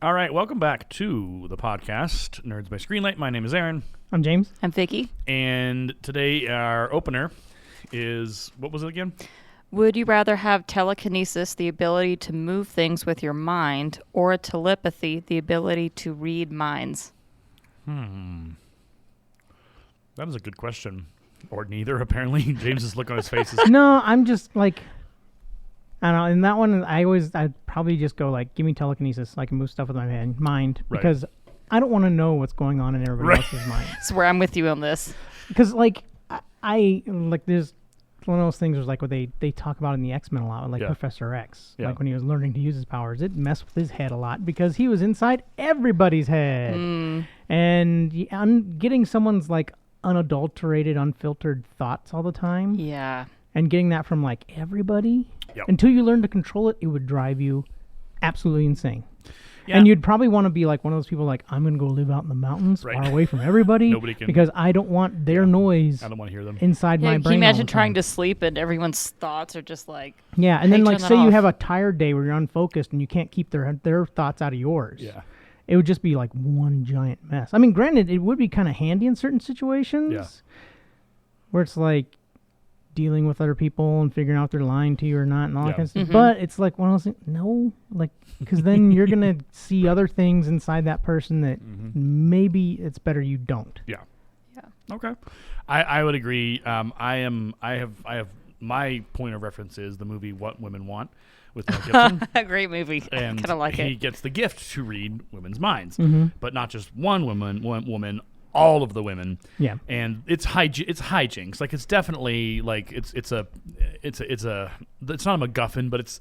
All right, welcome back to the podcast, Nerds by Screenlight. My name is Aaron. I'm James. I'm Vicki. And today our opener is, what was it again? Would you rather have telekinesis, the ability to move things with your mind, or a telepathy, the ability to read minds? That is a good question. Or neither, apparently. James's look on his face is... No, I'm just like, I don't know. In that one, I'd probably just go like, give me telekinesis. I can move stuff with my mind Right. because I don't want to know what's going on in everybody else's mind. That's where I'm with you on this. Because like, I like there's one of those things was like what they talk about in the X-Men a lot, like Yeah. Professor X, Yeah. like when he was learning to use his powers, it messed with his head a lot because he was inside everybody's head, and getting someone's like unadulterated, unfiltered thoughts all the time. Yeah. And getting that from like everybody Yep. until you learn to control it, it would drive you absolutely insane. Yeah. And you'd probably want to be like one of those people like, I'm going to go live out in the mountains Right. far away from everybody Nobody can- because I don't want their noise I don't want to hear them. inside my Can brain. you imagine all the trying time. to sleep and everyone's thoughts are just like... Yeah, and then Hey, like turn say that you off. have a tired day where you're unfocused and you can't keep their thoughts out of yours. Yeah. It would just be like one giant mess. I mean, granted, it would be kind of handy in certain situations. Yeah. Where it's like dealing with other people and figuring out if they're lying to you or not and all Yeah. that kind of stuff. But it's like one of those things, no, like, because then you're going to see other things inside that person that maybe it's better you don't. Yeah. Yeah. Okay. I would agree. I have my point of reference is the movie What Women Want with Mel Gibson. A great movie. And Kind of like he it. gets the gift to read women's minds, but not just one woman, all of the women. Yeah. And it's hijinks. Like it's definitely like it's not a MacGuffin, but it's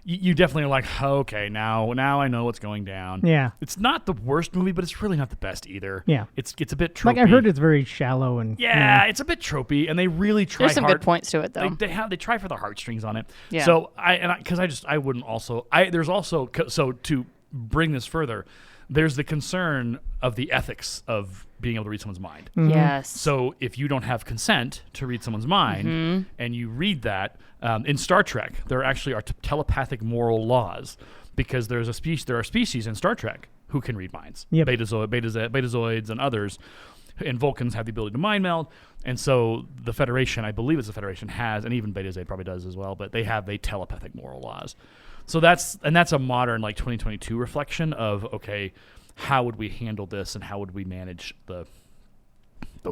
you definitely are like, okay, now I know what's going down. Yeah. It's not the worst movie, but it's really not the best either. Yeah. It's a bit tropey. Like I heard it's very shallow and Yeah, it's a bit tropey, and they really try There's some hard. good points to it, though. They try for the heartstrings on it. Yeah. So I wouldn't also there's also so to bring this further, there's the concern of the ethics of being able to read someone's mind. Yes. So if you don't have consent to read someone's mind and you read that in Star Trek, there actually are telepathic moral laws because there are species in Star Trek who can read minds. Yep. Betazoids and others. And Vulcans have the ability to mind meld, and so the Federation, I believe it's the Federation, has, and even Betazoid probably does as well, but they have telepathic moral laws. So that's a modern, like 2022 reflection of, okay, how would we handle this and how would we manage those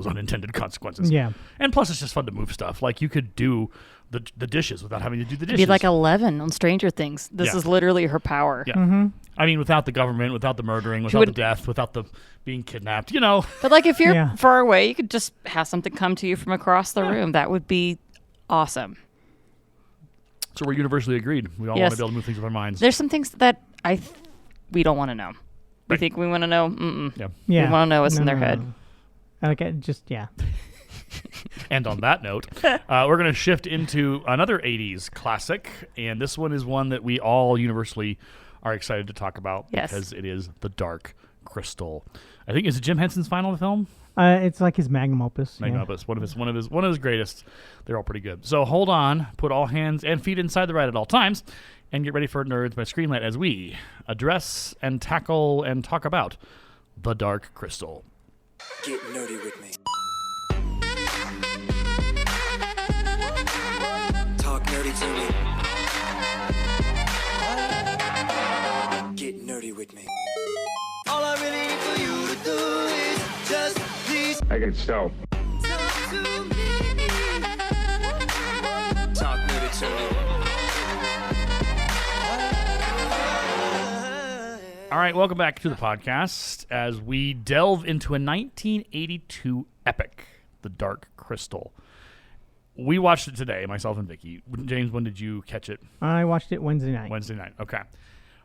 unintended consequences? Yeah. And plus, it's just fun to move stuff. Like you could do the dishes without having to do the dishes. It'd be like 11 on Stranger Things. This Yeah. is literally her power. Yeah. I mean, without the government, without the murdering, without the death, without the being kidnapped, But like if you're Yeah. far away, you could just have something come to you from across the room. That would be awesome. So we're universally agreed. We all want Yes. to be able to move things with our minds. There's some things that we don't want to know. We Right. think we want to know. Mm-mm. Yeah. Yeah. We want to know what's No, in their no, head. no. Like I just yeah. And on that note, we're going to shift into another 80s classic, and this one is one that we all universally are excited to talk about Yes. because it is The Dark Crystal. I think is it Jim Henson's final film? It's like his magnum opus. Magnum opus, one of his greatest. They're all pretty good. So hold on, put all hands and feet inside the ride at all times, and get ready for Nerds by Screenlight as we address and tackle and talk about The Dark Crystal. Get nerdy with me. Talk nerdy to me. Get nerdy with me. All I really need for you to do is just please I get stoked. talk to me. Talk nerdy to me. All right, welcome back to the podcast as we delve into a 1982 epic, The Dark Crystal. We watched it today, myself and Vicki. James, when did you catch it? I watched it Wednesday night. Wednesday night. Okay.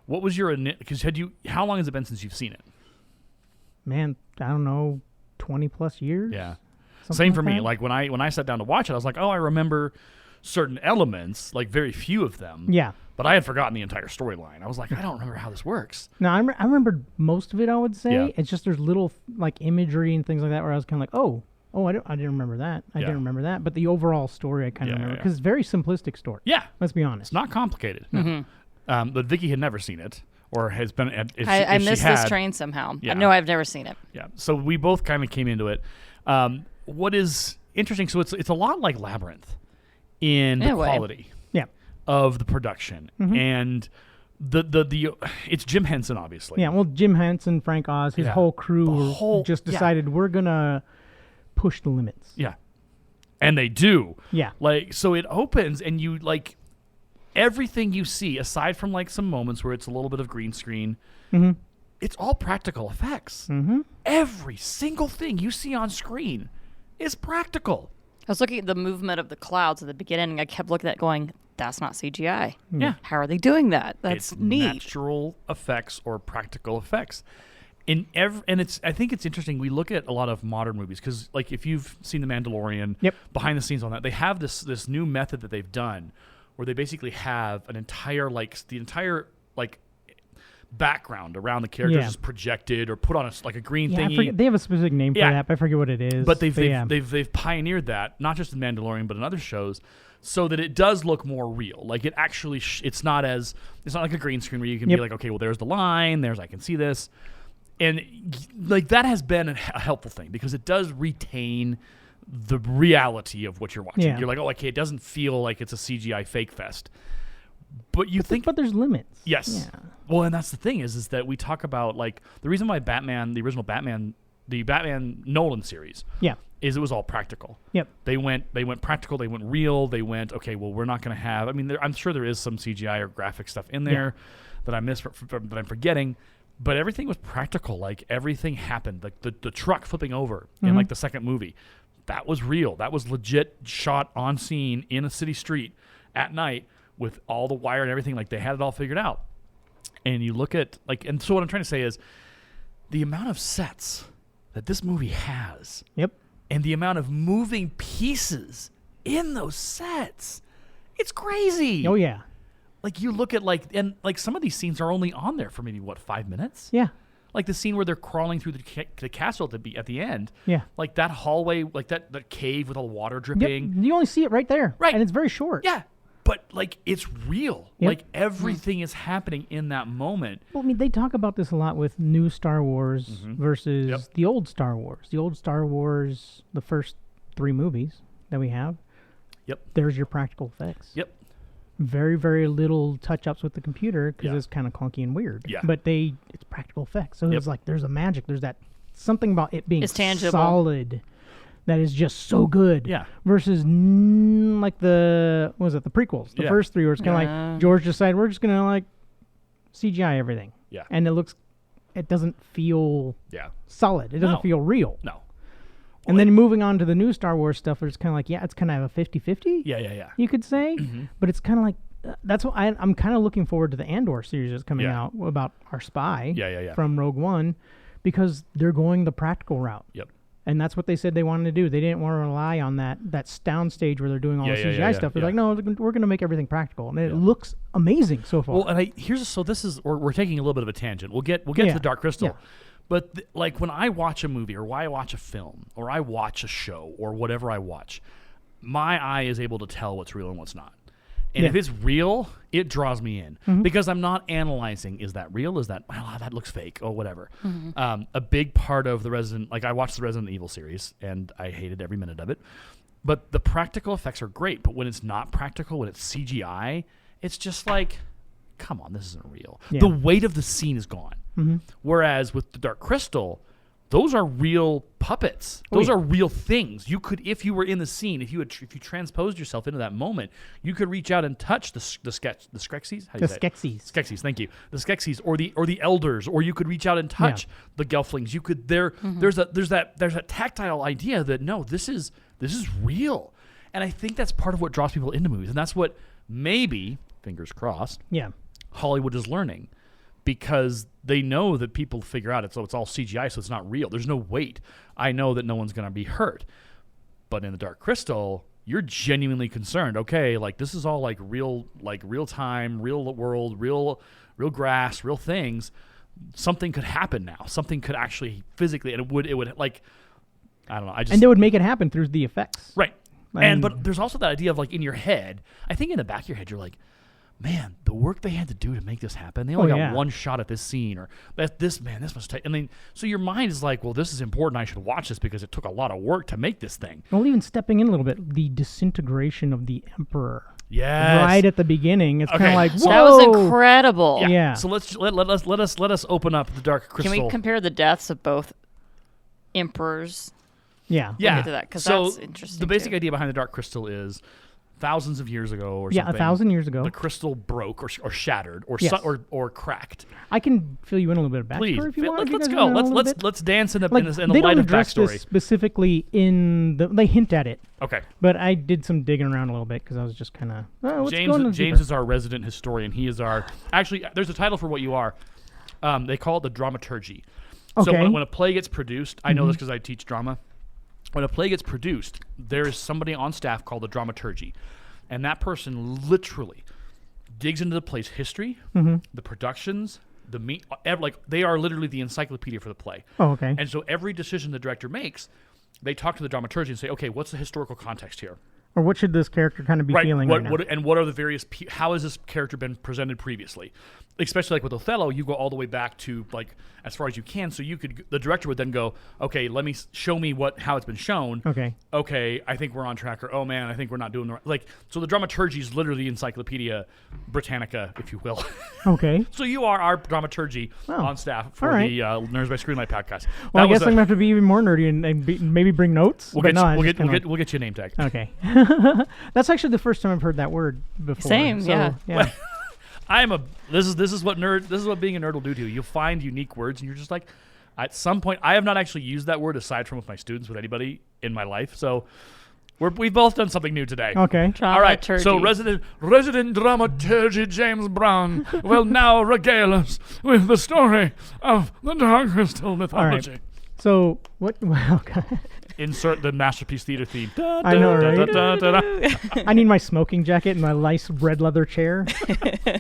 What was your because how long has it been since you've seen it? Man, I don't know, 20 plus years. Yeah. Something Same like for me. that? Like when I sat down to watch it, I was like, oh, I remember certain elements, like very few of them. Yeah. But I had forgotten the entire storyline. I was like, I don't remember how this works. No, I remembered most of it. I would say Yeah. it's just there's little like imagery and things like that where I was kind of like, oh, I didn't remember that. I Yeah. didn't remember that. But the overall story I kind of Yeah, remember yeah. because it's very simplistic story. Yeah. Let's be honest. It's not complicated. But Vicki had never seen it. or has been. I missed this train somehow. Yeah. No, I've never seen it. Yeah. So we both kind of came into it. What is interesting? So it's a lot like Labyrinth in the quality of the production and the it's Jim Henson, obviously. Yeah. Well, Jim Henson, Frank Oz, his whole crew just decided we're gonna push the limits. Yeah. And they do. Yeah. Like, so it opens and you like everything you see, aside from like some moments where it's a little bit of green screen, it's all practical effects. Every single thing you see on screen is practical. I was looking at the movement of the clouds at the beginning. I kept looking at it going, that's not CGI. Yeah. How are they doing that? That's it's neat. Natural effects or practical effects. And I think it's interesting. We look at a lot of modern movies because, like, if you've seen The Mandalorian, behind the scenes on that, they have this new method that they've done, where they basically have the entire background around the characters is projected or put on a green thingy. They have a specific name for that, but I forget what it is. But they've pioneered that, not just in Mandalorian, but in other shows, so that it does look more real. Like it actually, it's not like a green screen where you can be like, okay, well, there's the line, I can see this. And like that has been a helpful thing because it does retain the reality of what you're watching. Yeah. You're like, oh, okay, it doesn't feel like it's a CGI fake fest. But but there's limits. Yes. Yeah. Well, and that's the thing is that we talk about like the reason why the original Batman Nolan series, is it was all practical. Yep. They went practical. They went real. They went, okay, well, we're not going to have. I mean, I'm sure there is some CGI or graphic stuff in there that I missed that I'm forgetting. But everything was practical. Like everything happened. Like the truck flipping over in like the second movie, that was real. That was legit shot on scene in a city street at night with all the wire and everything. Like they had it all figured out. And you look at and so what I'm trying to say is the amount of sets that this movie has. Yep. And the amount of moving pieces in those sets, it's crazy. Oh yeah. Like you look at some of these scenes are only on there for maybe 5 minutes? Yeah. Like the scene where they're crawling through the castle at the end. Yeah. Like that hallway, like that cave with all the water dripping. Yep. You only see it right there. Right. And it's very short. Yeah. But like it's real. Yep. Like everything is happening in that moment. Well, I mean, they talk about this a lot with new Star Wars versus the old Star Wars. The old Star Wars, the first 3 movies that we have. Yep. There's your practical effects. Yep. Very, very little touch-ups with the computer because it's kind of clunky and weird. Yeah. But it's practical effects. So it's like there's a magic. There's that something about it being solid that is just so good. Yeah. Versus like the prequels. The first 3 where it's kind of like George decided we're just going to like CGI everything. Yeah. And it doesn't feel solid. It doesn't feel real. No. And then moving on to the new Star Wars stuff, it's kind of like, it's kind of a 50-50. Yeah. You could say. But it's kind of like, that's what I'm kind of looking forward to the Andor series that's coming out about our spy from Rogue One because they're going the practical route. Yep. And that's what they said they wanted to do. They didn't want to rely on that sound stage where they're doing all the CGI stuff. They're like, no, we're going to make everything practical. And it looks amazing so far. Well, and we're taking a little bit of a tangent. We'll get to the Dark Crystal. Yeah. But like when I watch a movie or when I watch a film or I watch a show or whatever I watch, my eye is able to tell what's real and what's not. And if it's real, it draws me in because I'm not analyzing, is that real? Is that, that looks fake or whatever. A big part of I watched the Resident Evil series and I hated every minute of it. But the practical effects are great. But when it's not practical, when it's CGI, it's just like, come on, this isn't real. Yeah. The weight of the scene is gone. Whereas with the Dark Crystal, those are real puppets. Those are real things. You could, if you were in the scene, if you transposed yourself into that moment, you could reach out and touch the Skeksis. The Skeksis. Skeksis, thank you. The Skeksis or the elders, or you could reach out and touch the Gelflings. You could there's that tactile idea that no, this is real, and I think that's part of what draws people into movies, and that's what maybe, fingers crossed, Hollywood is learning. Because they know that people figure out it's all CGI, so it's not real. There's no weight. I know that no one's going to be hurt. But in the Dark Crystal, you're genuinely concerned. Okay, like this is all like real time, real world, real grass, real things. Something could happen now. Something could actually physically, and it would like, I don't know. And they would make it happen through the effects. Right. But there's also that idea of like in your head. I think in the back of your head, you're like, man, the work they had to do to make this happen. They only got one shot at this scene, or this must take. I mean, so your mind is like, well, this is important. I should watch this because it took a lot of work to make this thing. Well, even stepping in a little bit, the disintegration of the Emperor. Yes. Right at the beginning, it's kind of like, whoa. That was incredible. Yeah. So let us open up the Dark Crystal. Can we compare the deaths of both emperors? Yeah. Yeah. We'll get to that, 'cause so that's interesting the basic too. idea behind the Dark Crystal is thousands of years ago or something. 1,000 years ago. The crystal broke or shattered or Yes. or cracked. I can fill you in a little bit of backstory Please, if you want. let's if you go. guys wanna know a little bit. Let's dance in the Like, in the they light don't of address backstory. this specifically in the. They hint at it, Okay. but I did some digging around a little bit because I was just kind of. James is our resident historian. He is our actually. There's a title for what you are. They call it the dramaturgy. So Okay. when a play gets produced, I know this because I teach drama. When a play gets produced, there is somebody on staff called the dramaturgy, and that person literally digs into the play's history, the productions, they are literally the encyclopedia for the play. Oh, okay. And so every decision the director makes, they talk to the dramaturgy and say, okay, what's the historical context here? Or what should this character kind of be feeling right now? What are the various? How has this character been presented previously? Especially like with Othello, you go all the way back to like as far as you can. So the director would then go, okay, show me how it's been shown. Okay, I think we're on track. Or oh man, I think we're not doing the right. Like so, the dramaturgy is literally Encyclopedia Britannica, if you will. Okay. So you are our dramaturgy on staff for the Nerds by Screenlight podcast. Well, I guess I'm gonna have to be even more nerdy and maybe bring notes. We'll get you a name tag. Okay. That's actually the first time I've heard that word before. Same, so, yeah. This is what being a nerd will do to you. You'll find unique words, and you're just like, at some point, I have not actually used that word aside from with my students, with anybody in my life. So we've both done something new today. Okay. All right. So resident dramaturgy James Brown will now regale us with the story of the Dark Crystal mythology. All right. So what? Well, Insert the Masterpiece Theater theme. I know, right? I need my smoking jacket and my nice red leather chair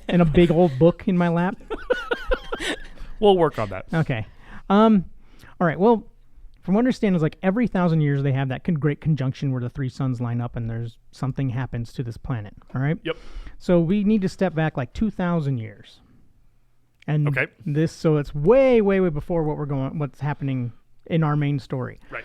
and a big old book in my lap. We'll work on that. Okay. All right. Well, from what I understand, is like every 1,000 years they have that great conjunction where the three suns line up and there's something happens to this planet. All right. Yep. So we need to step back like 2,000 years. And okay. So it's way, way, way before what's happening in our main story. Right.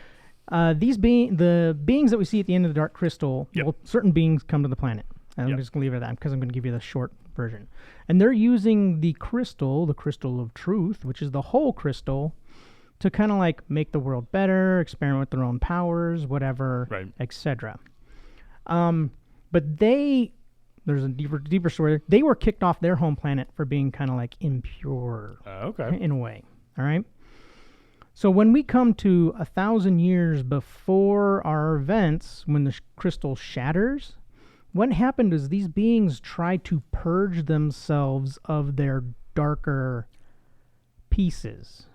The beings that we see at the end of the Dark Crystal, well, certain beings come to the planet. And I'm just going to leave it at that because I'm going to give you the short version. And they're using the crystal of truth, which is the whole crystal, to kind of like make the world better, experiment with their own powers, whatever, etc. But there's a deeper story. They were kicked off their home planet for being kind of like impure, in a way. All right. So when we come to 1,000 years before our events, when the crystal shatters, what happened is these beings tried to purge themselves of their darker pieces.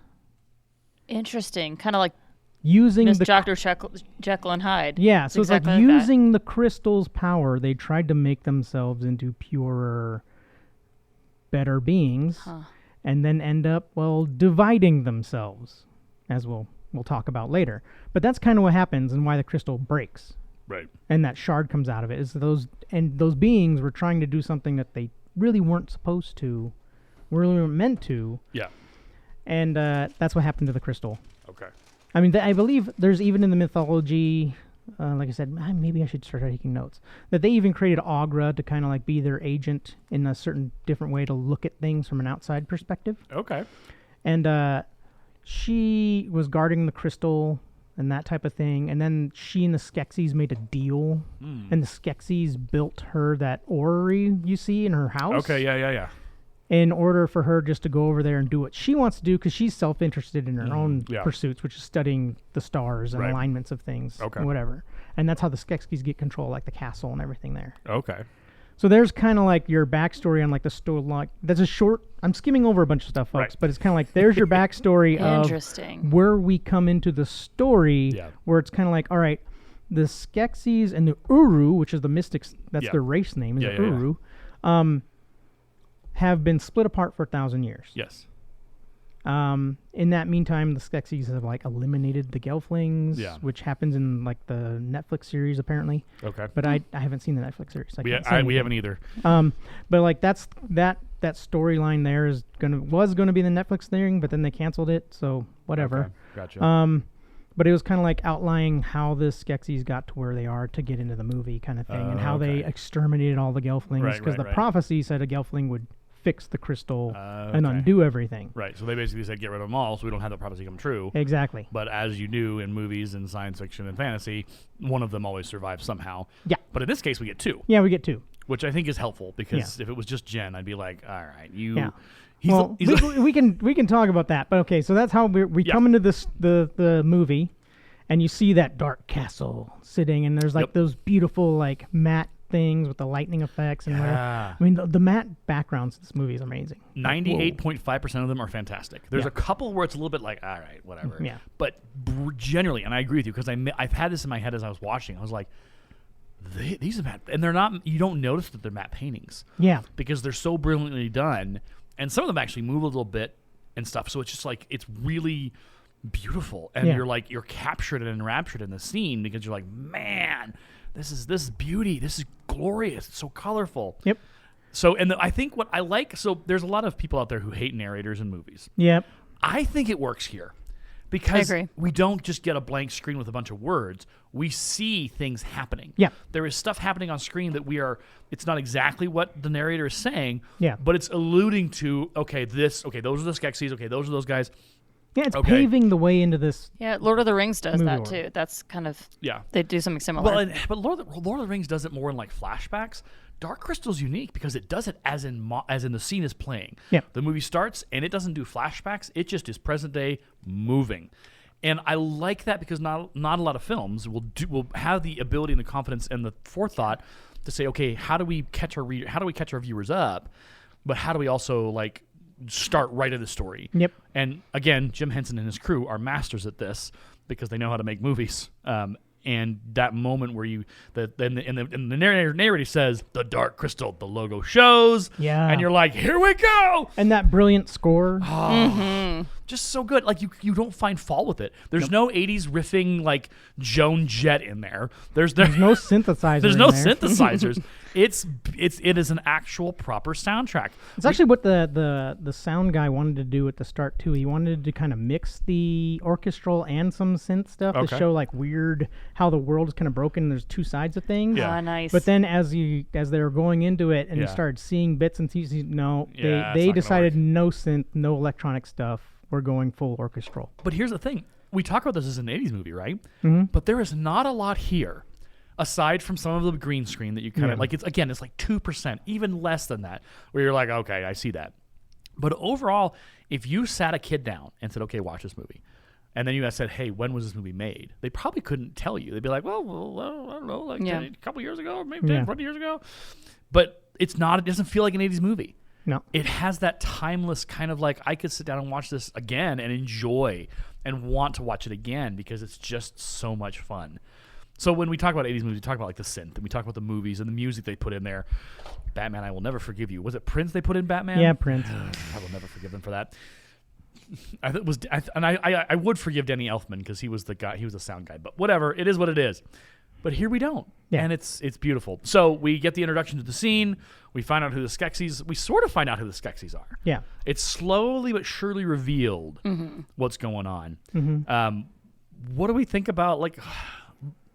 Interesting. Kind of like using Miss Dr. Jekyll and Hyde. Yeah, so exactly it's like that. using the crystal's power, they tried to make themselves into purer, better beings, and then end up, dividing themselves, as we'll talk about later. But that's kind of what happens and why the crystal breaks. Right. And that shard comes out of it. Is those beings were trying to do something that they really weren't supposed to, really weren't meant to. Yeah. And that's what happened to the crystal. Okay. I mean, I believe there's even in the mythology, like I said, maybe I should start taking notes, that they even created Aughra to kind of like be their agent in a certain different way to look at things from an outside perspective. Okay. And she was guarding the crystal and that type of thing. And then she and the Skeksis made a deal. And the Skeksis built her that orrery you see in her house. Okay, yeah. In order for her just to go over there and do what she wants to do, because she's self-interested in her own pursuits, which is studying the stars and alignments of things, whatever. And that's how the Skeksis get control, like the castle and everything there. Okay. So there's kind of like your backstory on like the story. Like that's a short. I'm skimming over a bunch of stuff, folks, but it's kind of like there's your backstory of where we come into the story, where it's kind of like, all right, the Skeksis and the Uru, which is the mystics, that's their race name, is the Uru. Have been split apart for 1,000 years. Yes. In that meantime, the Skeksis have like eliminated the Gelflings, which happens in like the Netflix series apparently. Okay. But I haven't seen the Netflix series. We haven't either. But like that storyline there was gonna be the Netflix thing, but then they canceled it. So whatever. Okay. Gotcha. But it was kind of like outlining how the Skeksis got to where they are to get into the movie kind of thing, and how they exterminated all the Gelflings, because the prophecy said a Gelfling would fix the crystal and undo everything. Right. So they basically said get rid of them all, so we don't have the prophecy come true. Exactly. But as you do in movies and science fiction and fantasy, one of them always survives somehow. Yeah. But in this case, we get 2. Yeah, we get 2. Which I think is helpful, because if it was just Jen, I'd be like, all right, you. Yeah. We can talk about that. But okay, so that's how we come into this the movie. And you see that dark castle sitting, and there's like those beautiful like matte things with the lightning effects and whatever. I mean, the matte backgrounds in this movie is amazing. 98.5% of them are fantastic. There's a couple where it's a little bit like, all right, whatever. Yeah. But generally, and I agree with you, because I've had this in my head as I was watching. I was like, these are matte, and they're not. You don't notice that they're matte paintings. Yeah. Because they're so brilliantly done, and some of them actually move a little bit and stuff. So it's just like it's really beautiful, and you're captured and enraptured in the scene, because you're like, man, this is beauty, this is glorious, it's so colorful. Yep. So, and I think what I like, so there's a lot of people out there who hate narrators in movies. Yep. I think it works here, because we don't just get a blank screen with a bunch of words. We see things happening. Yeah. There is stuff happening on screen that it's not exactly what the narrator is saying. Yeah. But it's alluding to, those are the Skeksis, those are those guys. Yeah, it's paving the way into this. Yeah, Lord of the Rings does that too. That's kind of they do something similar. Well, but Lord of the Rings does it more in like flashbacks. Dark Crystal's unique because it does it as in the scene is playing. Yeah, the movie starts and it doesn't do flashbacks. It just is present day moving, and I like that, because not a lot of films will have the ability and the confidence and the forethought to say, okay, how do we catch our reader? How do we catch our viewers up? But how do we also like start right at the story? Yep. And again, Jim Henson and his crew are masters at this, because they know how to make movies. And that moment where the narrator says, "The Dark Crystal," the logo shows. Yeah. And you're like, here we go. And that brilliant score. Just so good. Like you don't find fault with it. There's no 80s riffing like Joan Jett in there. There's no synthesizer. There's no synthesizers. It is an actual proper soundtrack. It's actually what the sound guy wanted to do at the start too. He wanted to kind of mix the orchestral and some synth stuff to show like weird how the world is kind of broken. There's two sides of things. Yeah, nice. But then as they were going into it and you started seeing bits and pieces, they decided no synth, no electronic stuff. We're going full orchestral. But here's the thing: we talk about this as an '80s movie, right? Mm-hmm. But there is not a lot here. Aside from some of the green screen that you kind of like, it's like 2%, even less than that, where you're like, okay, I see that. But overall, if you sat a kid down and said, okay, watch this movie, and then you said, hey, when was this movie made? They probably couldn't tell you. They'd be like, well I don't know, like a couple years ago, or maybe 10, 20 years ago. But it doesn't feel like an 80s movie. No. It has that timeless kind of like, I could sit down and watch this again and enjoy and want to watch it again, because it's just so much fun. So when we talk about 80s movies, we talk about like the synth, and we talk about the movies and the music they put in there. Batman, I Will Never Forgive You. Was it Prince they put in Batman? Yeah, Prince. I will never forgive them for that. I would forgive Danny Elfman, because he was the guy, he was the sound guy. But whatever, it is what it is. But here we don't, and it's beautiful. So we get the introduction to the scene. We find out who the Skeksis. We sort of find out who the Skeksis are. Yeah, it's slowly but surely revealed what's going on. Mm-hmm. What do we think about like?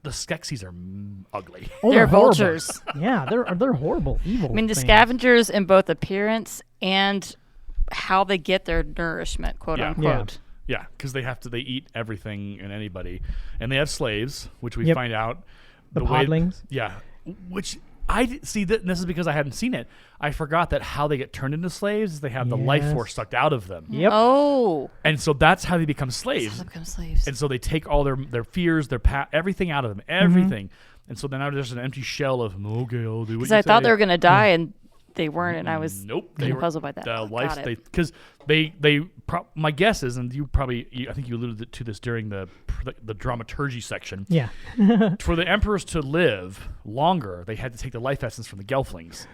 The Skeksis are ugly. Oh, they're vultures. Yeah, they're horrible, evil. I mean, the scavengers in both appearance and how they get their nourishment, quote unquote. Yeah, because they eat everything and anybody, and they have slaves, which we find out. The podlings. Which I see that. This is because I hadn't seen it. I forgot that how they get turned into slaves is they have the life force sucked out of them. Yep. Oh. And so that's how they become slaves. That's how they become slaves. And so they take all their fears, everything out of them, everything. And so then now there's an empty shell of, okay, I'll do what you say. Because I thought they were going to die, and they weren't, and I was puzzled by that. Because my guess is, and I think you alluded to this during the dramaturgy section. Yeah. For the emperors to live longer, they had to take the life essence from the Gelflings.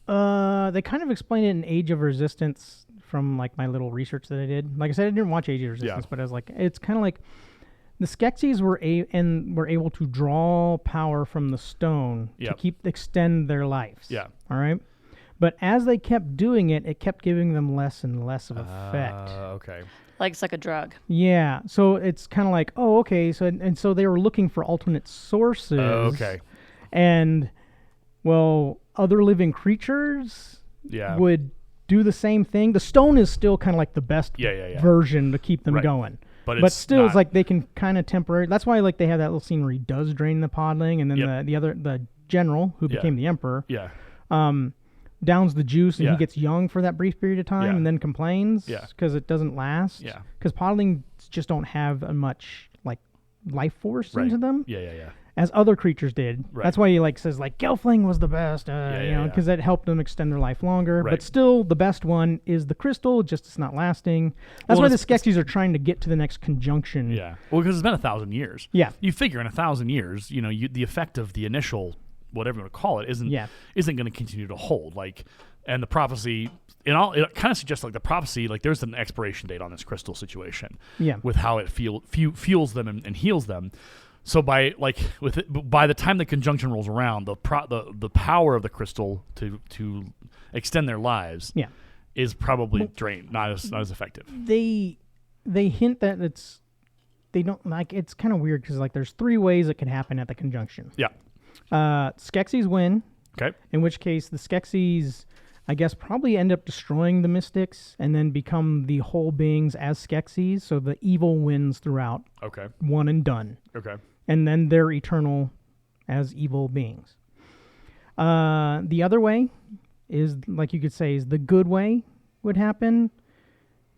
They kind of explain it in Age of Resistance from like my little research that I did. Like I said, I didn't watch Age of Resistance, but I was like, it's kind of like the Skeksis were able to draw power from the stone to extend their lives. Yeah. All right. But as they kept doing it, it kept giving them less and less of effect. Okay. Like it's like a drug. Yeah. So it's kind of like, oh, okay. So they were looking for alternate sources. Okay. And well, other living creatures would do the same thing. The stone is still kind of like the best version to keep them going. But still, it's like they can kind of temporarily. That's why like they have that little scene where he does drain the podling, and then the general who became the emperor, downs the juice, and he gets young for that brief period of time, and then complains because it doesn't last. Yeah, because podlings just don't have much like life force into them. As other creatures did. Right. That's why he like says like Gelfling was the best, because that helped them extend their life longer. Right. But still, the best one is the crystal. Just it's not lasting. That's why the Skeksis are trying to get to the next conjunction. Yeah. Well, because it's been 1,000 years. Yeah. You figure in 1,000 years, the effect of the initial whatever you want to call it isn't going to continue to hold. Like, and the prophecy. It kind of suggests like the prophecy, like there's an expiration date on this crystal situation. Yeah. With how it fuels them and heals them. So by the time the conjunction rolls around, the power of the crystal to extend their lives is probably drained, not as effective. They hint that they don't like it's kind of weird because like there's 3 ways it can happen at the conjunction. Yeah. Skeksis win. Okay. In which case the Skeksis, I guess, probably end up destroying the Mystics and then become the whole beings as Skeksis. So the evil wins throughout. Okay. One and done. Okay. And then they're eternal as evil beings. The other way is, like you could say, is the good way would happen,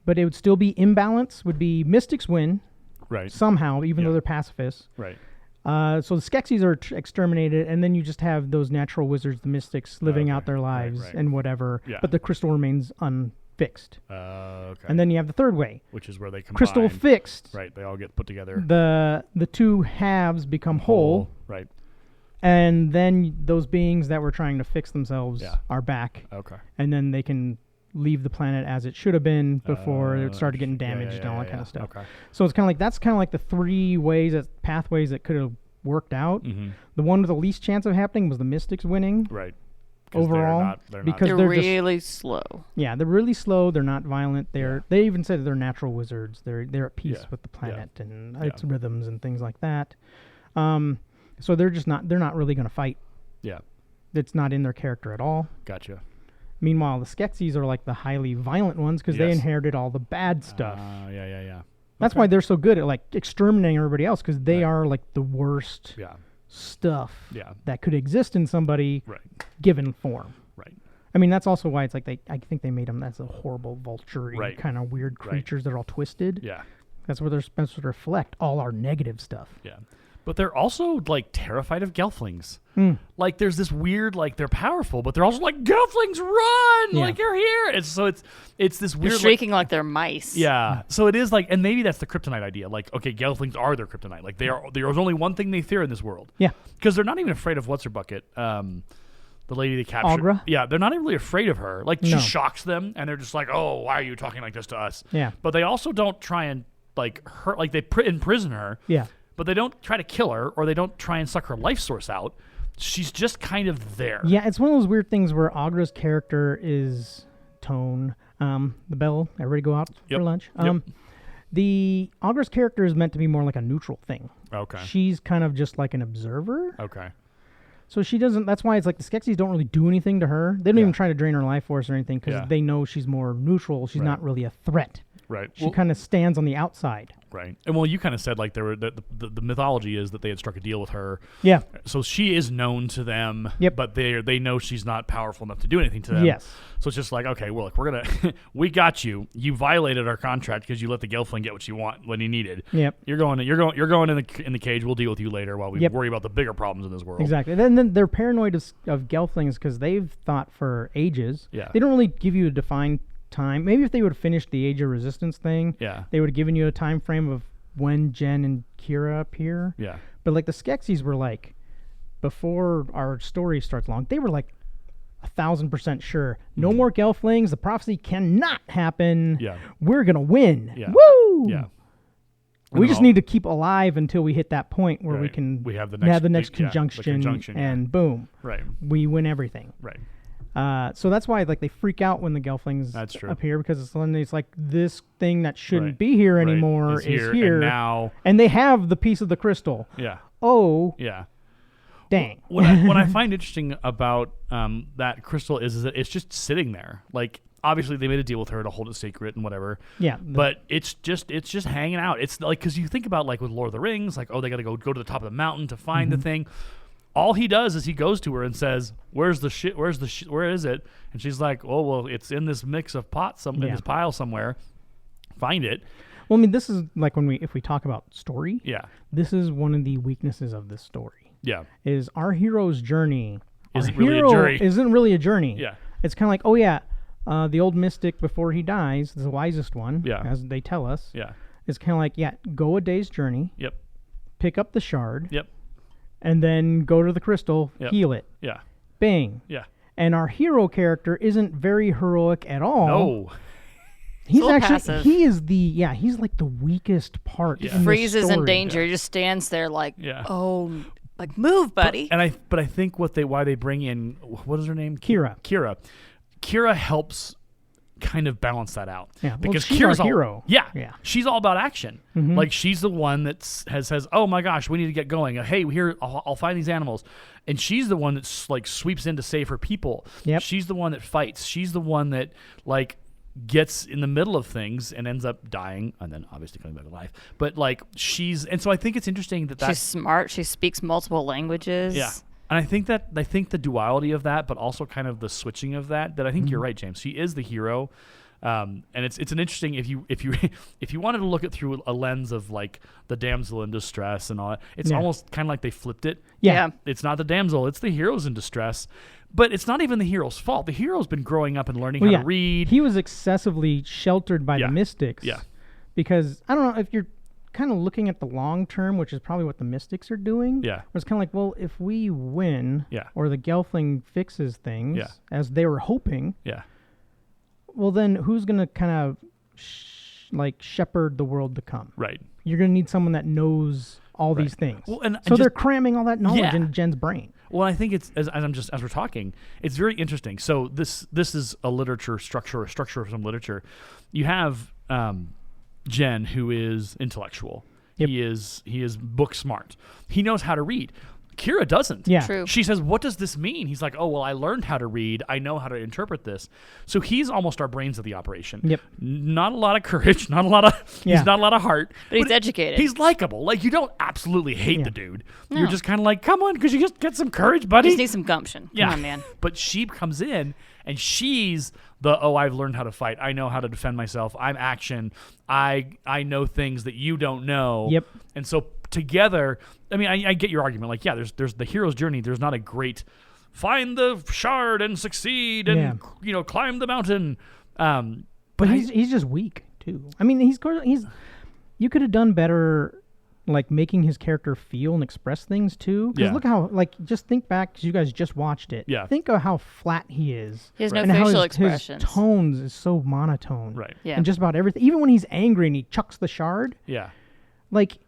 but it would still be imbalance, would be Mystics win somehow, even though they're pacifists. Right. So the Skeksis are exterminated, and then you just have those natural wizards, the Mystics, living out their lives and whatever, but the crystal remains unfixed. Okay. And then you have the third way, which is where they combine. Crystal fixed. Right, they all get put together. The 2 halves become whole. Right. And then those beings that were trying to fix themselves are back. Okay. And then they can leave the planet as it should have been before it started getting damaged and all that kind of stuff. Okay. So it's kind of like that's kind of like the 3 pathways that could have worked out. Mm-hmm. The one with the least chance of happening was the Mystics winning. Right. Overall, because they're really slow. Yeah, they're really slow. They're not violent. They even said they're natural wizards. They're at peace with the planet and its rhythms and things like that. So they're not really going to fight. Yeah, it's not in their character at all. Gotcha. Meanwhile, the Skeksis are like the highly violent ones because they inherited all the bad stuff. Yeah. That's why they're so good at like exterminating everybody else because they are like the worst. Yeah. Stuff that could exist in somebody given form. Right. I mean, that's also why it's like I think they made them as a horrible vulture kind of weird creatures that are all twisted. Yeah. That's where they're supposed to reflect all our negative stuff. Yeah. But they're also like terrified of Gelflings. Like there's this weird, like they're powerful, but they're also like Gelflings run, like you're here. It's this weird. They're shrieking like they're mice. Yeah. So it is like, and maybe that's the kryptonite idea. Like, okay, Gelflings are their kryptonite. Like there's only one thing they fear in this world. Yeah. Because they're not even afraid of what's her bucket. The lady they captured. Agra? Yeah, they're not even really afraid of her. Like she shocks them, and they're just like, oh, why are you talking like this to us? Yeah. But they also don't try and like hurt. Like they imprison her. Yeah. But they don't try to kill her, or they don't try and suck her life source out. She's just kind of there. Yeah, it's one of those weird things where Agra's character is Tone, the bell. Everybody go out for lunch. The Agra's character is meant to be more like a neutral thing. Okay. She's kind of just like an observer. Okay. So she doesn't. That's why it's like the Skeksis don't really do anything to her. They don't even try to drain her life force or anything because they know she's more neutral. She's not really a threat. Right. She kind of stands on the outside. Right. And well, you kind of said like there were the mythology is that they had struck a deal with her. Yeah. So she is known to them. Yep. But they know she's not powerful enough to do anything to them. Yes. So it's just like, okay, well, look, we're gonna we got you. You violated our contract because you let the Gelfling get what you want when he needed. Yep. You're going in the cage. We'll deal with you later while we worry about the bigger problems in this world. Exactly. Then they're paranoid of Gelflings because they've thought for ages. Yeah. They don't really give you a defined time. Maybe if they would have finished the Age of Resistance thing, they would have given you a time frame of when Jen and Kira appear. Yeah. But like the Skeksis were like, before our story starts long, they were like 1,000% sure. No more Gelflings. The prophecy cannot happen. Yeah. We're going to win. Yeah. Woo! Yeah. We just need to keep alive until we hit that point where we can have the next conjunction, and boom. Right. We win everything. Right. So that's why like they freak out when the Gelflings appear, because it's like this thing that shouldn't be here anymore is here and now, and they have the piece of the crystal. Yeah. Oh. Yeah. Dang. What I find interesting about that crystal is that it's just sitting there. Like, obviously they made a deal with her to hold it sacred and whatever. Yeah. But it's just hanging out. It's like, because you think about like with Lord of the Rings, like, oh, they got to go to the top of the mountain to find the thing. All he does is he goes to her and says, where is it? And she's like, oh, well, it's in this mix of pots in this pile somewhere. Find it. Well, I mean, this is like if we talk about story. Yeah. This is one of the weaknesses of this story. Yeah. Is our hero's journey isn't really a journey. Yeah. It's kind of like, oh yeah, the old mystic before he dies, the wisest one, as they tell us. Yeah. It's kind of like, go a day's journey. Yep. Pick up the shard. Yep. And then go to the crystal, heal it. Yeah. Bang. Yeah. And our hero character isn't very heroic at all. No. He's actually passive. He's like the weakest part. He freezes in danger. He just stands there like, oh, like move, buddy. But I think why they bring in, what is her name? Kira. Kira helps kind of balance that out. Yeah, because she's Kira's our hero. Yeah. She's all about action. Mm-hmm. Like, she's the one that says, oh my gosh, we need to get going. Hey, I'll find these animals. And she's the one that's like sweeps in to save her people. Yep. She's the one that fights. She's the one that like gets in the middle of things and ends up dying and then obviously coming back to life. But like and so I think it's interesting that she's smart. She speaks multiple languages. Yeah. And I think the duality of that, but also kind of the switching of that I think you're right, James. She is the hero. And it's an interesting, if you wanted to look at through a lens of like the damsel in distress and all that, it's almost kind of like they flipped it. Yeah. It's not the damsel, it's the hero's in distress. But it's not even the hero's fault. The hero's been growing up and learning how to read. He was excessively sheltered by the mystics. Yeah. Because I don't know if you're kind of looking at the long term, which is probably what the mystics are doing. Yeah. It's kind of like, well, if we win, or the Gelfling fixes things as they were hoping. Yeah. Well, then who's going to kind of shepherd the world to come? Right. You're going to need someone that knows all these things. Well, and so they're cramming all that knowledge in Jen's brain. Well, I think it's as we're talking, it's very interesting. So this is a literature structure of some literature. You have Jen, who is intellectual. Yep. He is book smart. He knows how to read. Kira doesn't. Yeah. True. She says, what does this mean? He's like, oh, well, I learned how to read. I know how to interpret this. So he's almost our brains of the operation. Yep. Not a lot of courage, he's not a lot of heart. But he's educated. He's likable. Like, you don't absolutely hate the dude. No. You're just kind of like, come on, could you just get some courage, buddy? Just need some gumption. Come on, man. But she comes in, and she's I've learned how to fight. I know how to defend myself. I'm action. I know things that you don't know. Yep. And so together, I mean, I get your argument. Like, yeah, there's the hero's journey. There's not a great find the shard and succeed and climb the mountain. But he's just weak too. I mean, he's you could have done better, like making his character feel and express things too. Because look how just think back, because you guys just watched it. Yeah. Think of how flat he is. He has no and facial how expressions. His tones is so monotone. Right. Yeah. And just about everything. Even when he's angry and he chucks the shard. Yeah. Like,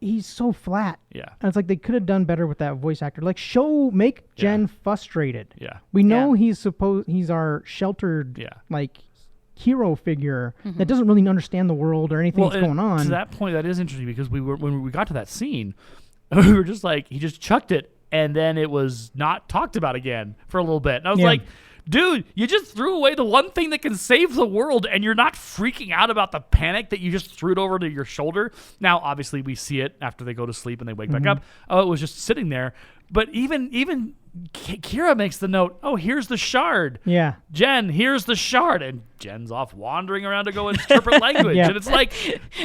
he's so flat. Yeah. And it's like they could have done better with that voice actor. Like, make Jen frustrated. Yeah. We know he's our sheltered hero figure that doesn't really understand the world or anything that's going on. To that point, that is interesting, because when we got to that scene, we were just like, he just chucked it, and then it was not talked about again for a little bit. And I was like, dude, you just threw away the one thing that can save the world, and you're not freaking out about the panic that you just threw it over to your shoulder. Now, obviously, we see it after they go to sleep and they wake back up. Oh, it was just sitting there. But even Kira makes the note, oh, here's the shard. Yeah. Jen, here's the shard. And Jen's off wandering around to go interpret language. And it's like,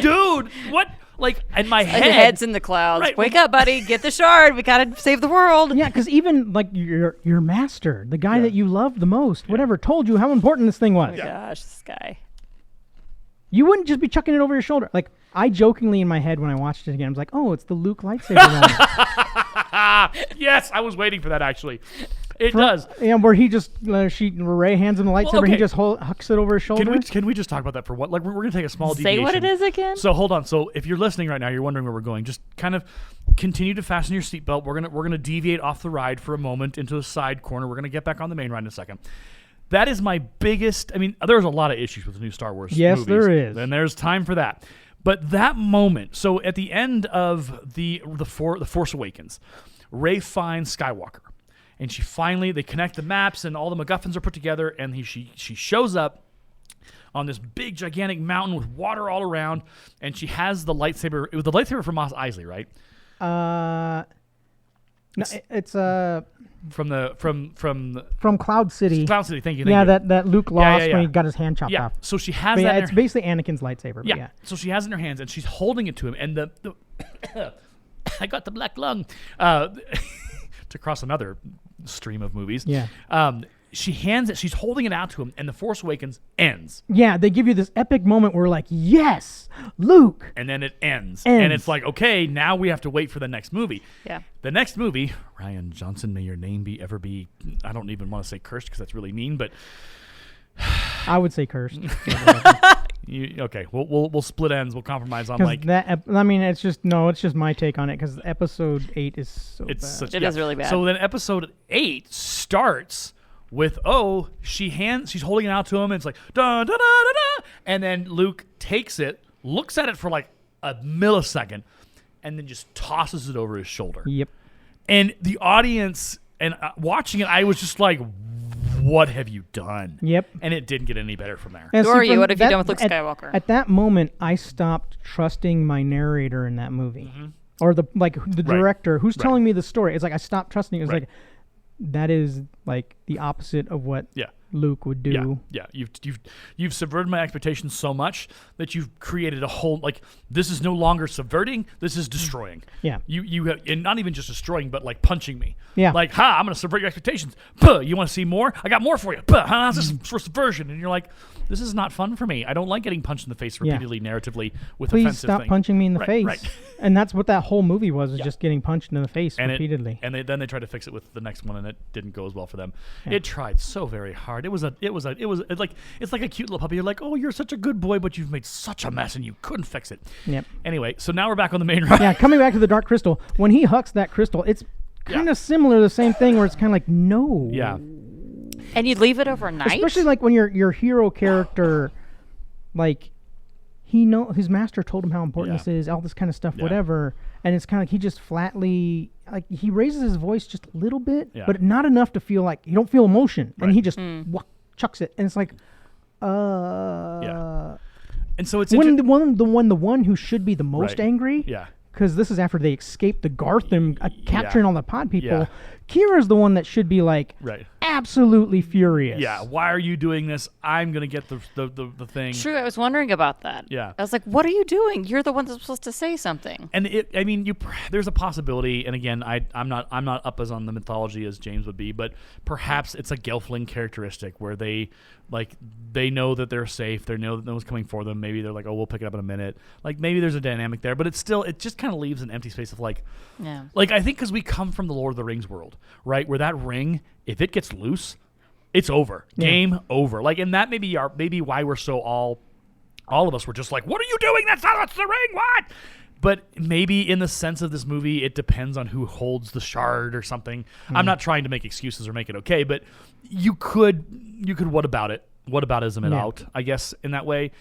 dude, what? Like, in my head. Your head's in the clouds. Right. Wake up, buddy. Get the shard. We got to save the world. Yeah, because even, like, your master, the guy that you love the most, whatever, told you how important this thing was. Oh, my gosh, this guy. You wouldn't just be chucking it over your shoulder. Like, I jokingly in my head when I watched it again, I was like, oh, it's the Luke lightsaber moment. Yes, I was waiting for that, actually. It does. Yeah, where he just Ray hands him the lightsaber, and he just hucks it over his shoulder. Can we just talk about that for what? Like we're gonna take a small deviation. Say what it is again. So hold on. So if you're listening right now, you're wondering where we're going. Just kind of continue to fasten your seatbelt. We're gonna deviate off the ride for a moment into a side corner. We're gonna get back on the main ride in a second. That is my biggest. I mean, there's a lot of issues with the new Star Wars. Yes, movies, there is. and there's time for that. But that moment. So at the end of the Force Awakens, Rey finds Skywalker. And they connect the maps, and all the MacGuffins are put together, and she shows up on this big, gigantic mountain with water all around, and she has the lightsaber. It was the lightsaber from Mos Eisley, right? No, it's from Cloud City. Cloud City, thank you. That Luke lost when he got his hand chopped off. So she has that. It's basically Anakin's lightsaber. Yeah. So she has it in her hands, and she's holding it to him, and the I got the black lung. To cross another stream of movies. Yeah. She hands it, she's holding it out to him, and The Force Awakens ends. Yeah, they give you this epic moment where like, yes, Luke. And then it ends. And it's like, okay, now we have to wait for the next movie. Yeah. The next movie, Rian Johnson, may your name ever be, I don't even want to say cursed because that's really mean, but I would say cursed. Okay, we'll split ends. We'll compromise on like that. I mean, it's just my take on it because Episode 8 is so bad. It is really bad. So then Episode 8 starts with she's holding it out to him, and it's like da da da da da, and then Luke takes it, looks at it for like a millisecond, and then just tosses it over his shoulder. Yep. And the audience and watching it, I was just like, what have you done? Yep. And it didn't get any better from there. Who are you? What have you done with Luke Skywalker? At that moment, I stopped trusting my narrator in that movie. Mm-hmm. Or the director who's telling me the story. It's like I stopped trusting. It was like, that is like the opposite of what Luke would do. Yeah. You've subverted my expectations so much that you've created a whole this is no longer subverting, this is destroying. Yeah. You have, and not even just destroying, but like punching me. Yeah. Like, I'm gonna subvert your expectations. Puh, you want to see more? I got more for you. Puh, this is for subversion. And you're like, this is not fun for me. I don't like getting punched in the face repeatedly, narratively with Please offensive stop things. punching me in the face. Right. And that's what that whole movie was just getting punched in the face repeatedly. And then they tried to fix it with the next one, and it didn't go as well for them. Yeah. It tried so very hard. It's like a cute little puppy. You're like, oh, you're such a good boy, but you've made such a mess and you couldn't fix it. Yep. Anyway, so now we're back on the main ride. Yeah, coming back to the Dark Crystal. When he hucks that crystal, it's kind of similar, the same thing where it's kind of like, no. Yeah. And you'd leave it overnight? Especially like when your hero character, like, his master told him how important this is, all this kind of stuff, whatever. And it's kind of like he just flatly, like, he raises his voice just a little bit, but not enough to feel like, you don't feel emotion. Right. And he just chucks it. And it's like, And so it's the one who should be the most angry. Yeah. Because this is after they escape the Gartham, capturing all the pod people. Yeah. Kira's the one that should be like absolutely furious. Yeah, why are you doing this? I'm gonna get the thing. True, I was wondering about that. Yeah, I was like, what are you doing? You're the one that's supposed to say something. And there's a possibility. And again, I'm not up as on the mythology as James would be, but perhaps it's a Gelfling characteristic where they know that they're safe. They know that no one's coming for them. Maybe they're like, oh, we'll pick it up in a minute. Like maybe there's a dynamic there, but it just kind of leaves an empty space of like I think because we come from the Lord of the Rings world, right? Where that ring, if it gets loose, it's over. Game over. Like, and that maybe why we're so all of us were just like, what are you doing? That's the ring. What? But maybe in the sense of this movie, it depends on who holds the shard or something. I'm not trying to make excuses or make it okay, but you could what about it? Whataboutism it out, I guess, in that way.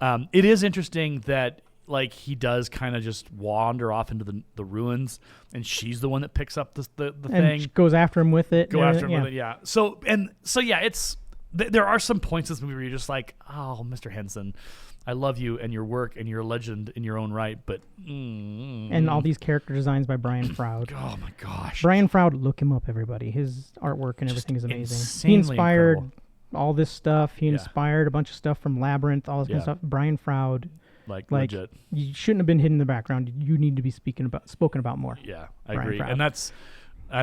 It is interesting that like he does kind of just wander off into the ruins, and she's the one that picks up the thing. And goes after him with it. With it, yeah. So it's there are some points in this movie where you're just like, oh, Mr. Henson, I love you and your work, and you're a legend in your own right, but and all these character designs by Brian Froud. Oh my gosh, Brian Froud, look him up, everybody. His artwork and everything is amazing. He inspired all this stuff. He inspired a bunch of stuff from Labyrinth, all this kind of stuff. Brian Froud. Like legit. You shouldn't have been hidden in the background. You need to be spoken about more. Yeah, I agree. Froud. And I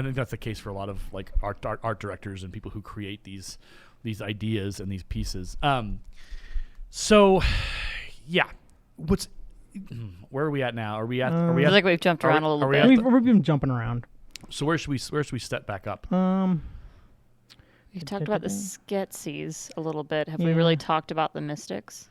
think that's the case for a lot of like art directors and people who create these ideas and these pieces. So yeah, where are we at now? I feel like we've jumped around a little bit. We've been jumping around. So where should we step back up? We talked about the Skeksis a little bit. Have we really talked about the Mystics?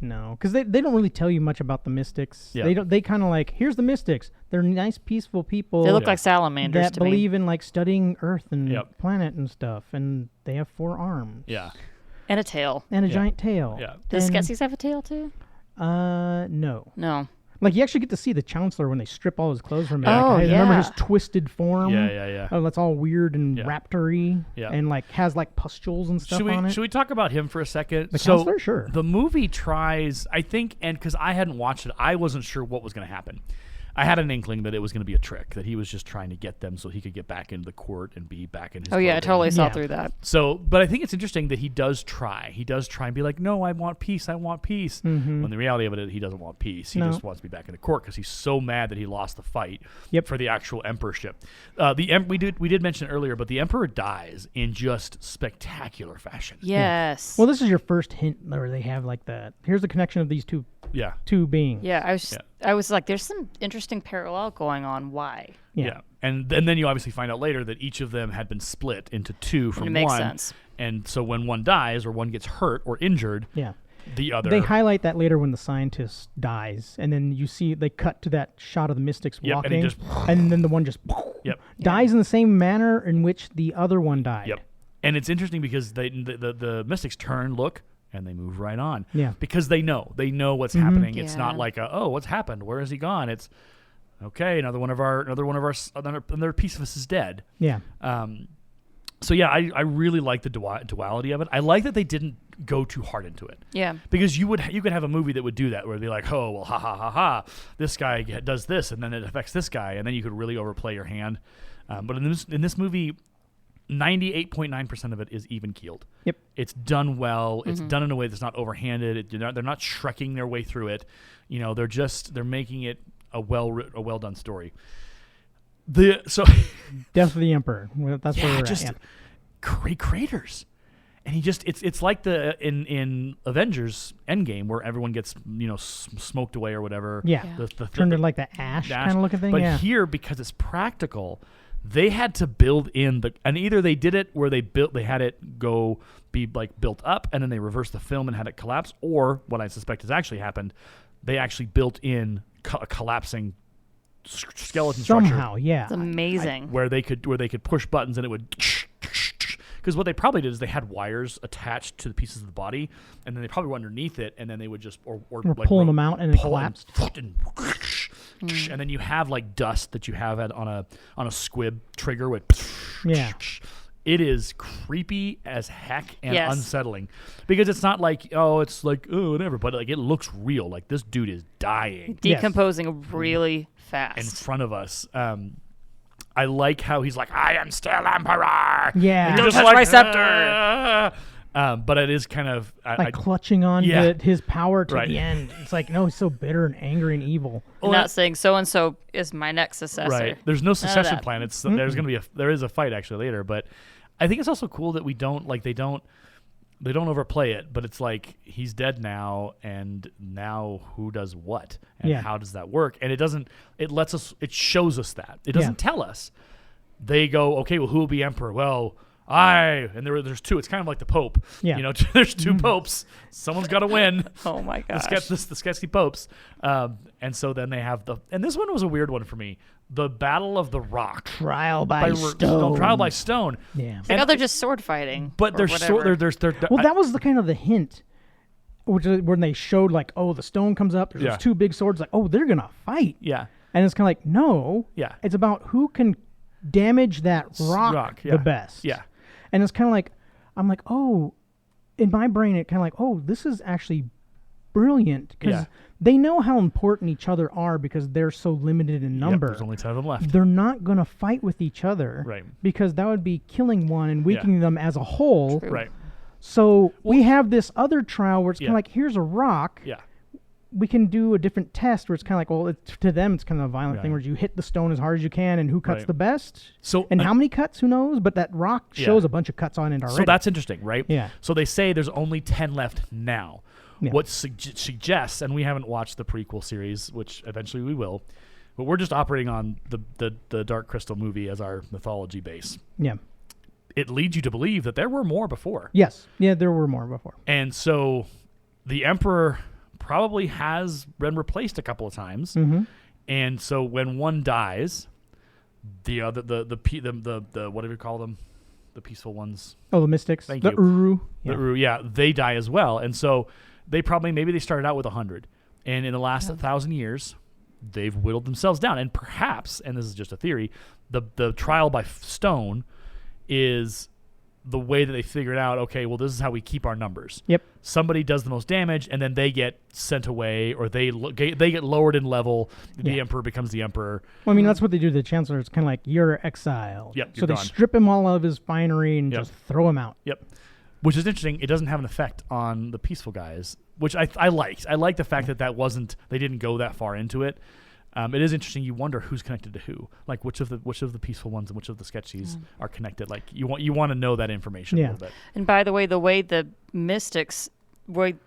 No, because they don't really tell you much about the Mystics. Yeah. They kind of like, here's the Mystics. They're nice, peaceful people. They look like salamanders that to me. believe in like studying Earth and planet and stuff, and they have 4 arms. Yeah. And a tail. And a giant tail. Yeah. Does Skeksis have a tail too? No. No. Like, you actually get to see the Chancellor when they strip all his clothes from him. Oh, like, yeah. Remember his twisted form? Yeah. Oh, that's all weird and raptory. Yeah. And, like, has, like, pustules and stuff on it. Should we talk about him for a second? The Chancellor? Sure. The movie tries, I think, and because I hadn't watched it, I wasn't sure what was going to happen. I had an inkling that it was going to be a trick, that he was just trying to get them so he could get back into the court and be back in his yeah, I clothing. totally saw through that. So, but I think it's interesting that he does try. He does try and be like, no, I want peace. I want peace. Mm-hmm. When the reality of it is he doesn't want peace. He just wants to be back in the court because he's so mad that he lost the fight for the actual emperorship. We did mention it earlier, but the emperor dies in just spectacular fashion. Yes. Well, this is your first hint where they have, like, that. Here's the connection of these two beings. Yeah, I was like, there's some interesting parallel going on. Why? Yeah. And then you obviously find out later that each of them had been split into 2 from one. It makes sense. And so when one dies or one gets hurt or injured, the other... They highlight that later when the scientist dies, and then you see they cut to that shot of the Mystics walking, and then the one just dies in the same manner in which the other one died. Yep. And it's interesting because the Mystics look, and they move right on. Yeah. Because they know what's happening. It's not like what's happened? Where has he gone? It's okay. Another piece of us is dead. Yeah. So yeah, I really like the duality of it. I like that they didn't go too hard into it. Yeah. Because you could have a movie that would do that, where they'd be like, oh well, ha ha ha ha, this guy does this, and then it affects this guy, and then you could really overplay your hand. But in this movie, 98.9% of it is even keeled. Yep. It's done well. It's done in a way that's not overhanded. They're not shrekking their way through it. They're making it a well done story. Death of the Emperor. That's where we're just at. Great creators. And it's like in Avengers Endgame, where everyone gets smoked away or whatever. Yeah. Turned into like the ash kind of looking thing. But here, because it's practical, they had to build in and either they did it where they had it be like built up and then they reversed the film and had it collapse, or what I suspect has actually happened, they actually built in a collapsing skeleton somehow. structure. Yeah, it's amazing. Where they could push buttons and it would. Because what they probably did is they had wires attached to the pieces of the body, and then they probably were underneath it, and then they would just or like pulling them out and it collapsed. And then you have like dust that you have on a squib trigger with. It is creepy as heck and unsettling, because it's not like whatever, but like it looks real. Like this dude is dying, decomposing really fast in front of us. I like how he's like, I am still emperor. Yeah, don't touch my scepter. But it is kind of clutching on his power to the end. It's like, no, he's so bitter and angry and evil. You're not saying so and so is my next successor. Right. There's no succession plan. There is a fight actually later, but I think it's also cool that they don't overplay it, but it's like he's dead now, and now who does what, and how does that work? And it shows us that. It doesn't tell us. They go, okay, well, who will be emperor? Well, there's 2. It's kind of like the Pope. Yeah. There's 2 popes. Someone's got to win. Oh my gosh. The sketchy popes. And so then they have and this one was a weird one for me. The Battle of the Rock. Trial by stone. Trial by stone. Yeah. It's like, they're just sword fighting. But they're that was the kind of the hint, which is when they showed like, the stone comes up. There's 2 big swords. Like, they're gonna fight. Yeah. And it's kind of like, no. Yeah. It's about who can damage that rock the best. Yeah. And it's kind of like, I'm like, in my brain, it kind of like, this is actually brilliant, because they know how important each other are because they're so limited in number. There's only 10 of them left. They're not going to fight with each other, right? Because that would be killing one and weakening them as a whole. True. Right. So we have this other trial where it's kind of like, here's a rock. Yeah. We can do a different test where it's kind of like, to them, it's kind of a violent thing where you hit the stone as hard as you can, and who cuts the best. So, and how many cuts, who knows? But that rock shows a bunch of cuts on it already. So that's interesting, right? Yeah. So they say there's only 10 left now. Yeah. What suggests, and we haven't watched the prequel series, which eventually we will, but we're just operating on the Dark Crystal movie as our mythology base. Yeah. it leads you to believe that there were more before. Yes. Yeah, there were more before. And so the emperor probably has been replaced a couple of times. Mm-hmm. And so when one dies, the other the what do we call them? The peaceful ones. Oh, the mystics. Thank the you. Uru. The Uru, yeah, they die as well. And so they maybe they started out with 100. And in the last 1,000 years, they've whittled themselves down. And perhaps, and this is just a theory, the trial by stone is the way that they figured out, okay, well, this is how we keep our numbers. Yep. Somebody does the most damage, and then they get sent away, or they get lowered in level. The emperor becomes the emperor. Well, I mean, that's what they do to the chancellor. It's kind of like, you're exiled. Yep, so they strip him all of his finery and just throw him out. Yep. Which is interesting. It doesn't have an effect on the peaceful guys, which I liked. I like the fact that they didn't go that far into it. It is interesting. You wonder who's connected to who, like which of the peaceful ones and which of the sketchies are connected. Like you want to know that information a little bit. And by the way the mystics,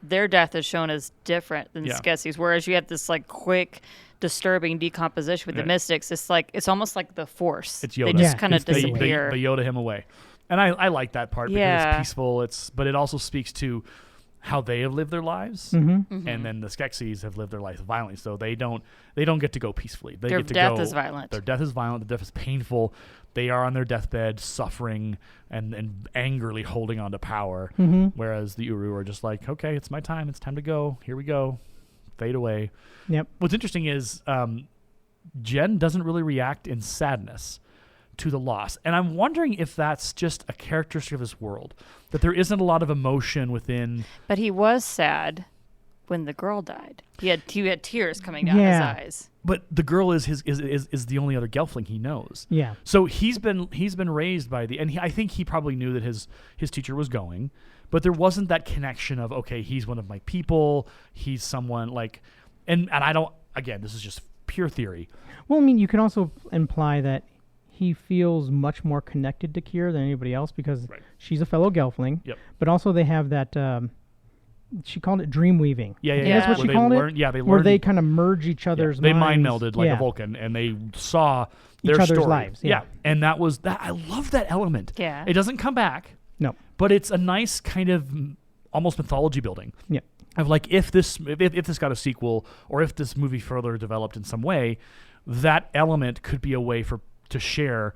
their death is shown as different than the sketchies, whereas you have this like quick, disturbing decomposition with the mystics. It's almost like the Force. It's Yoda. They just kind of disappear. They Yoda him away, and I like that part because it's peaceful. But it also speaks to how they have lived their lives, and then the Skeksis have lived their lives violently. So they don't get to go peacefully. Their death is violent. Their death is violent. Their death is painful. They are on their deathbed, suffering and angrily holding on to power. Whereas the Uru are just like, okay, it's my time. It's time to go. Here we go. Fade away. Yep. What's interesting is Jen doesn't really react in sadness to the loss. And I'm wondering if that's just a characteristic of this world, that there isn't a lot of emotion within. But he was sad when the girl died. He had tears coming down his eyes. But the girl is the only other Gelfling he knows. Yeah. So he's been raised by I think he probably knew that his teacher was going, but there wasn't that connection of, okay, he's one of my people, he's someone like, and I don't, again, this is just pure theory. Well, I mean, you can also imply that he feels much more connected to Kira than anybody else because she's a fellow Gelfling. Yep. But also they have that, she called it dream weaving. Yeah. That's what she called it? Yeah, they learned. Where they kind of merge each other's They minds. mind melded like a Vulcan, and they saw their each other's story. lives. Yeah. And that was that. I love that element. Yeah. It doesn't come back. No. But it's a nice kind of almost mythology building. Yeah. Of like if this got a sequel, or if this movie further developed in some way, that element could be a way to share.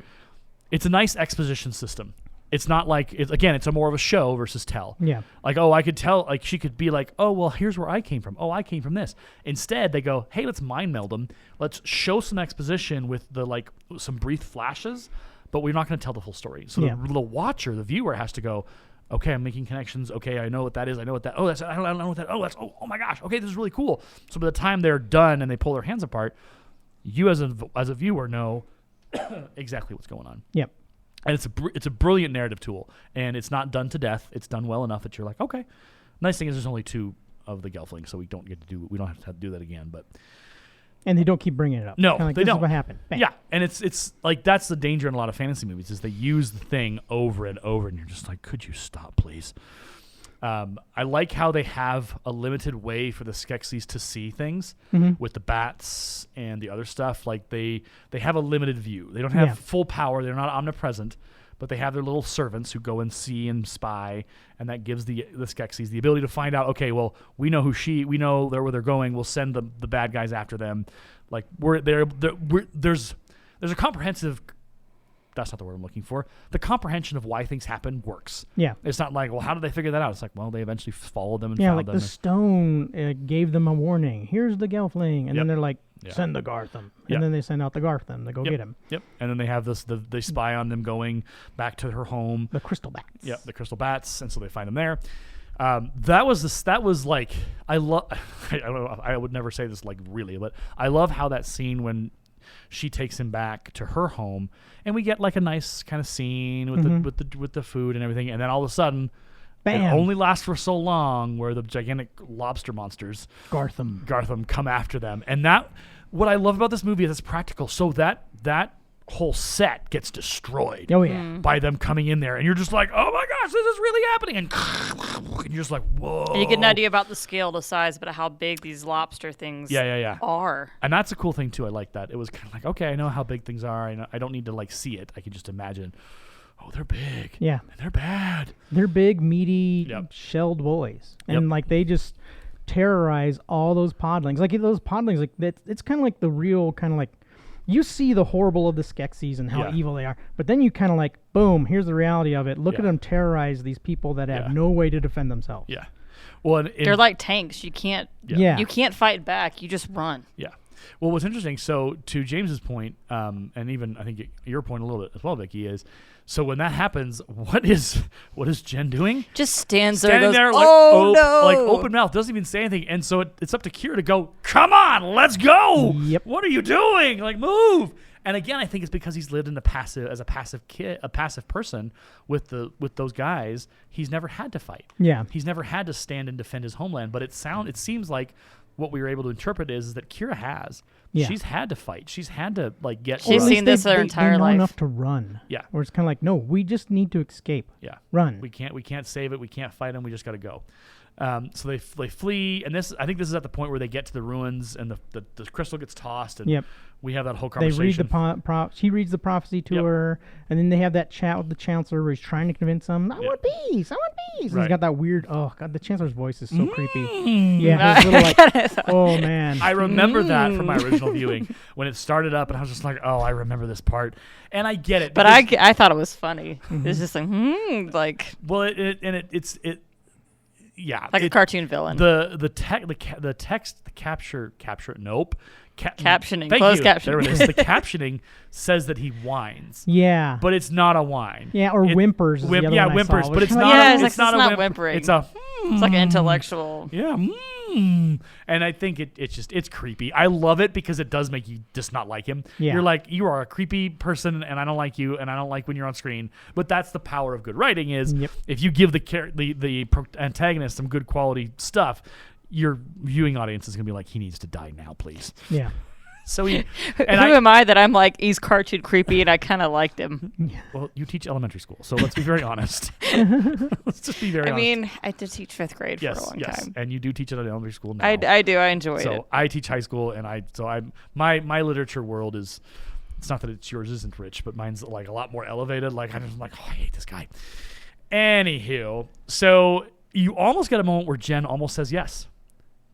It's a nice exposition system. It's not like it's a more of a show versus tell. Yeah. Like, oh, I could tell, like she could be like, oh, well, here's where I came from. Oh, I came from this. Instead, they go, hey, let's mind meld them. Let's show some exposition with some brief flashes, but we're not going to tell the full story. So the watcher, the viewer, has to go, okay, I'm making connections. Okay, I know what that is. I know what that. Oh, I don't know what that. Oh, that's. Oh my gosh. Okay, this is really cool. So by the time they're done and they pull their hands apart, you as a viewer know exactly what's going on. Yep. And it's a brilliant narrative tool, and it's not done to death. It's done well enough that you're like, okay. Nice thing is there's only 2 of the Gelflings, so we don't have to do that again. But and they don't keep bringing it up. No, like, they this don't. Is what happened. Bang. Yeah, and it's like that's the danger in a lot of fantasy movies is they use the thing over and over, and you're just like, could you stop, please? I like how they have a limited way for the Skeksis to see things with the bats and the other stuff. Like they have a limited view. They don't have full power. They're not omnipresent, but they have their little servants who go and see and spy, and that gives the Skeksis the ability to find out. Okay, well, we know we know where they're going. We'll send the bad guys after them. Like there's a comprehensive. That's not the word I'm looking for. The comprehension of why things happen works. Yeah. It's not like, well, how did they figure that out? It's like, well, they eventually followed them and found them. Yeah, like the stone gave them a warning. Here's the Gelfling. And then they're like, send the Gartham. And then they send out the Gartham to go get him. Yep. And then they have they spy on them going back to her home. The crystal bats. Yep, the crystal bats. And so they find them there. That was like, I don't know, I would never say this like really, but I love how that scene when she takes him back to her home, and we get like a nice kind of scene with the food and everything, and then all of a sudden, bam! It only lasts for so long where the gigantic lobster monsters, Gartham, come after them, and that what I love about this movie is it's practical, so that whole set gets destroyed. Oh yeah, by them coming in there, and you're just like, oh my gosh, this is really happening, and you're just like, whoa. And you get an idea about the scale, the size, but how big these lobster things are. And that's a cool thing too. I like that. It was kind of like, okay, I know how big things are. I don't need to like see it. I can just imagine oh, they're big. Yeah. And they're bad. They're big, meaty, shelled boys. And, like, they just terrorize all those podlings. Like, those podlings, like, it's kind of like the real kind of like, you see the horrible of the Skeksis and how evil they are, but then you kind of like, boom, here's the reality of it. Look at them terrorize these people that have no way to defend themselves. Yeah. Well, they're like tanks. You can't you can't fight back. You just run. Yeah. Well, what's interesting, so to James's point, and even I think your point a little bit as well, Vicki, is so when that happens, what is Jen doing? Just stands there, and goes, like, no, like open mouth, doesn't even say anything, and so it's up to Kira to go, come on, let's go. Yep. What are you doing? Like, move. And again, I think it's because he's lived in a passive person with those guys. He's never had to fight. Yeah. He's never had to stand and defend his homeland. But it seems like what we were able to interpret is that Kira has. Yeah. She's had to fight. She's had to like get. She's seen this her entire life. Enough to run. Yeah. Where it's kind of like, no, we just need to escape. Yeah. Run. We can't save it. We can't fight them. We just got to go. So they flee, and I think this is at the point where they get to the ruins, and the crystal gets tossed, and we have that whole conversation. They read she reads the prophecy to her, and then they have that chat with the Chancellor where he's trying to convince them, I want peace. And he's got that weird, oh God, the Chancellor's voice is so creepy. Yeah, his little like, oh man. I remember that from my original viewing when it started up, and I was just like, oh, I remember this part, and I get it. But I thought it was funny. It's just like, like. Well, it's. Yeah, like a cartoon villain. The text, the capture. Nope. Captioning. Closed captioning. There it is. The captioning says that he whines. Yeah. But it's not a whine. Yeah, or whimpers. Whimpers. But it's not. Yeah, it's not a whimpering. It's a. It's like an intellectual. Yeah. And I think it's creepy. I love it because it does make you just not like him. Yeah. You're like, you are a creepy person, and I don't like you, and I don't like when you're on screen. But that's the power of good writing is if you give the antagonist some good quality stuff, your viewing audience is going to be like, he needs to die now, please. Yeah. So who am I that I'm like, he's cartoon creepy and I kind of liked him? Well, you teach elementary school, so let's be very honest. Let's just be very honest. I mean, I did teach fifth grade for a long time. And you do teach at an elementary school now. I do. I enjoy it. So I teach high school, and my literature world is, it's not that yours isn't rich, but mine's like a lot more elevated. Like I'm like, oh, I hate this guy. Anywho, so you almost get a moment where Jen almost says yes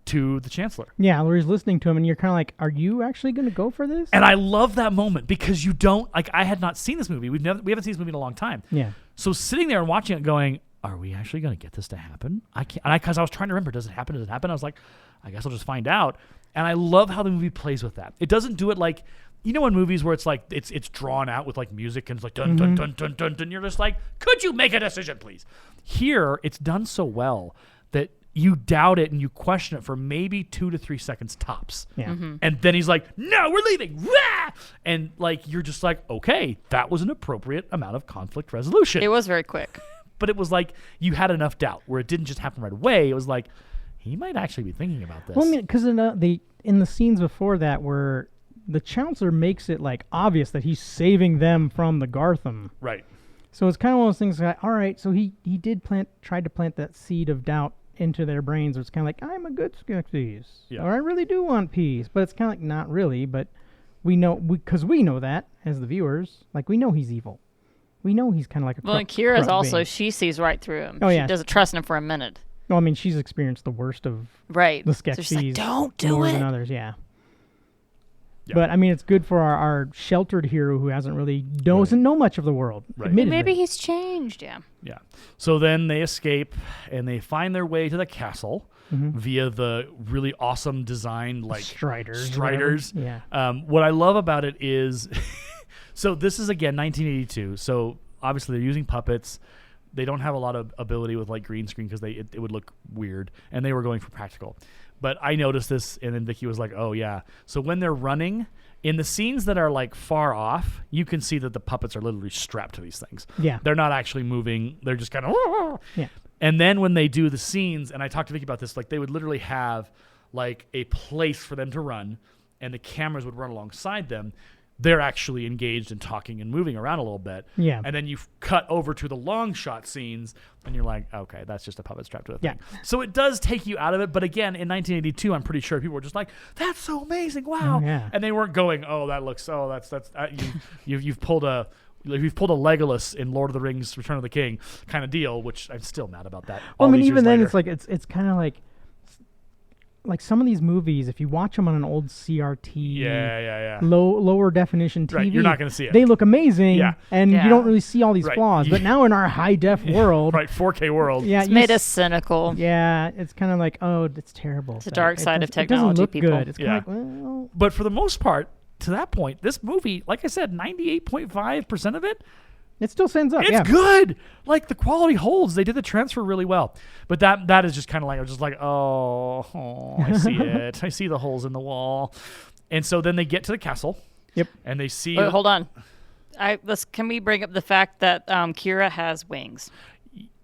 to the Chancellor. Yeah, where he's listening to him, and you're kind of like, are you actually going to go for this? And I love that moment because you don't, like, I had not seen this movie. We haven't seen this movie in a long time. Yeah. So sitting there and watching it going, are we actually going to get this to happen? Because I was trying to remember, does it happen? Does it happen? I was like, I guess I'll just find out. And I love how the movie plays with that. It doesn't do it like, you know, in movies where it's like, it's drawn out with like music and it's like dun, dun, dun, dun, dun, dun. You're just like, could you make a decision, please? Here, it's done so well that you doubt it and you question it for maybe 2 to 3 seconds tops. Yeah. Mm-hmm. And then he's like, no, we're leaving. Rah! And like, you're just like, okay, that was an appropriate amount of conflict resolution. It was very quick. But it was like, you had enough doubt where it didn't just happen right away. It was like, he might actually be thinking about this. Well, I mean, because in the scenes before that where the Chancellor makes it like obvious that he's saving them from the Gartham. Right. So it's kind of one of those things like, all right, so he did tried to plant that seed of doubt into their brains. It's kind of like, I'm a good Skeksis, or I really do want peace, but it's kind of like not really. But we know because we know that as the viewers, like we know he's evil. We know he's kind of like a. Well, and Kira's also being. She sees right through him. Oh yeah, she doesn't trust him for a minute. No, I mean she's experienced the worst of the Skeksis. So she's like, don't do more it. than others, yeah. But I mean, it's good for our sheltered hero who doesn't know much of the world. Right. Maybe he's changed. Yeah. Yeah. So then they escape and they find their way to the castle via the really awesome design, like Striders. Yeah. What I love about it is, so this is again 1982. So obviously they're using puppets. They don't have a lot of ability with like green screen because it would look weird, and they were going for practical. But I noticed this, and then Vicki was like, oh, yeah. So when they're running, in the scenes that are, like, far off, you can see that the puppets are literally strapped to these things. Yeah. They're not actually moving. They're just kind of... Yeah. And then when they do the scenes, and I talked to Vicki about this, like, they would literally have, like, a place for them to run, and the cameras would run alongside them. They're actually engaged and talking and moving around a little bit. Yeah. And then you cut over to the long shot scenes, and you're like, okay, that's just a puppet strapped to a thing. Yeah. So it does take you out of it. But again, in 1982, I'm pretty sure people were just like, that's so amazing. Wow. Oh, yeah. And they weren't going, oh, that looks, you've pulled a, We've pulled a Legolas in Lord of the Rings: Return of the King kind of deal, which I'm still mad about that. Well, I mean, these even years then, later. it's kind of like some of these movies. If you watch them on an old CRT, lower definition TV, right, you're not going to see it. They look amazing, and you don't really see all these right. flaws. But now in our high def world, right, 4K world, it's made us cynical. Yeah, it's kind of like, oh, it's terrible. It's the dark side of It technology. doesn't look people. good. It's kind of like, well, but for the most part, to that point, this movie, like I said, 98.5% of it. It still sends up. It's yeah. good. Like the quality holds. They did the transfer really well. But that is just kind of like, I was just like, oh, I see it. I see the holes in the wall. And so then they get to the castle. Yep. And they see. Wait, hold on. Can we bring up the fact that Kira has wings?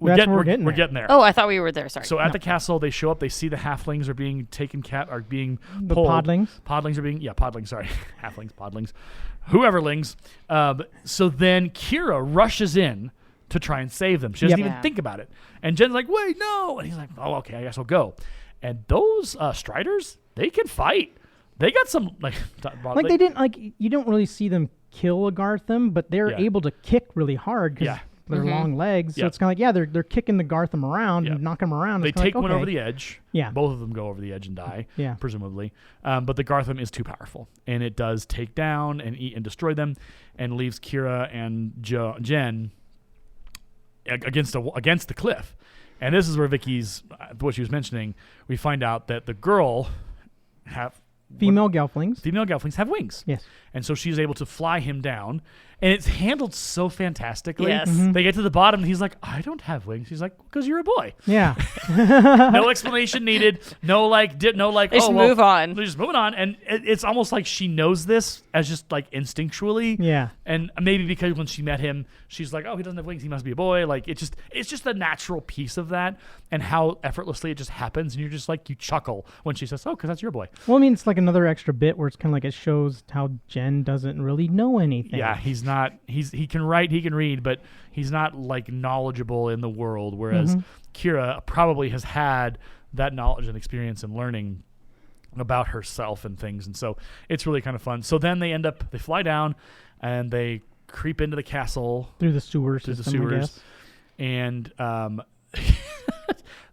We're getting there. Oh, I thought we were there. Sorry. So at the castle, they show up. They see the halflings are being taken are being the pulled. podlings. Podlings are being podlings. Sorry, halflings, podlings, whoeverlings. So then Kira rushes in to try and save them. She doesn't even think about it. And Jen's like, "Wait, no!" And he's like, "Oh, okay, I guess I'll go." And those Striders, they can fight. They got some they didn't you don't really see them kill a Gartham, but they're able to kick really hard because their long legs. So it's kind of like, they're kicking the Gartham around and knocking them around. They take one over the edge. Yeah. Both of them go over the edge and die, yeah. presumably. But the Gartham is too powerful, and it does take down and eat and destroy them and leaves Kira and Jen against the cliff. And this is where Vicky's, what she was mentioning, we find out that the girl Female Gelflings have wings. Yes. And so she's able to fly him down. And it's handled so fantastically. Yes. Mm-hmm. They get to the bottom, and he's like, I don't have wings. He's like, because you're a boy. Yeah. No explanation needed. No, Just move on. They're just moving on. And it's almost like she knows this as just like instinctually. Yeah. And maybe because when she met him, she's like, oh, he doesn't have wings. He must be a boy. Like, it's just a natural piece of that and how effortlessly it just happens. And you're just like, you chuckle when she says, oh, because that's your boy. Well, I mean, it's like another extra bit where it's kind of like it shows how Jen doesn't really know anything. Yeah, he can write, he can read, but he's not like knowledgeable in the world, whereas Kira probably has had that knowledge and experience and learning about herself and things, and so it's really kind of fun. So then they fly down and they creep into the castle through the sewers, I guess. And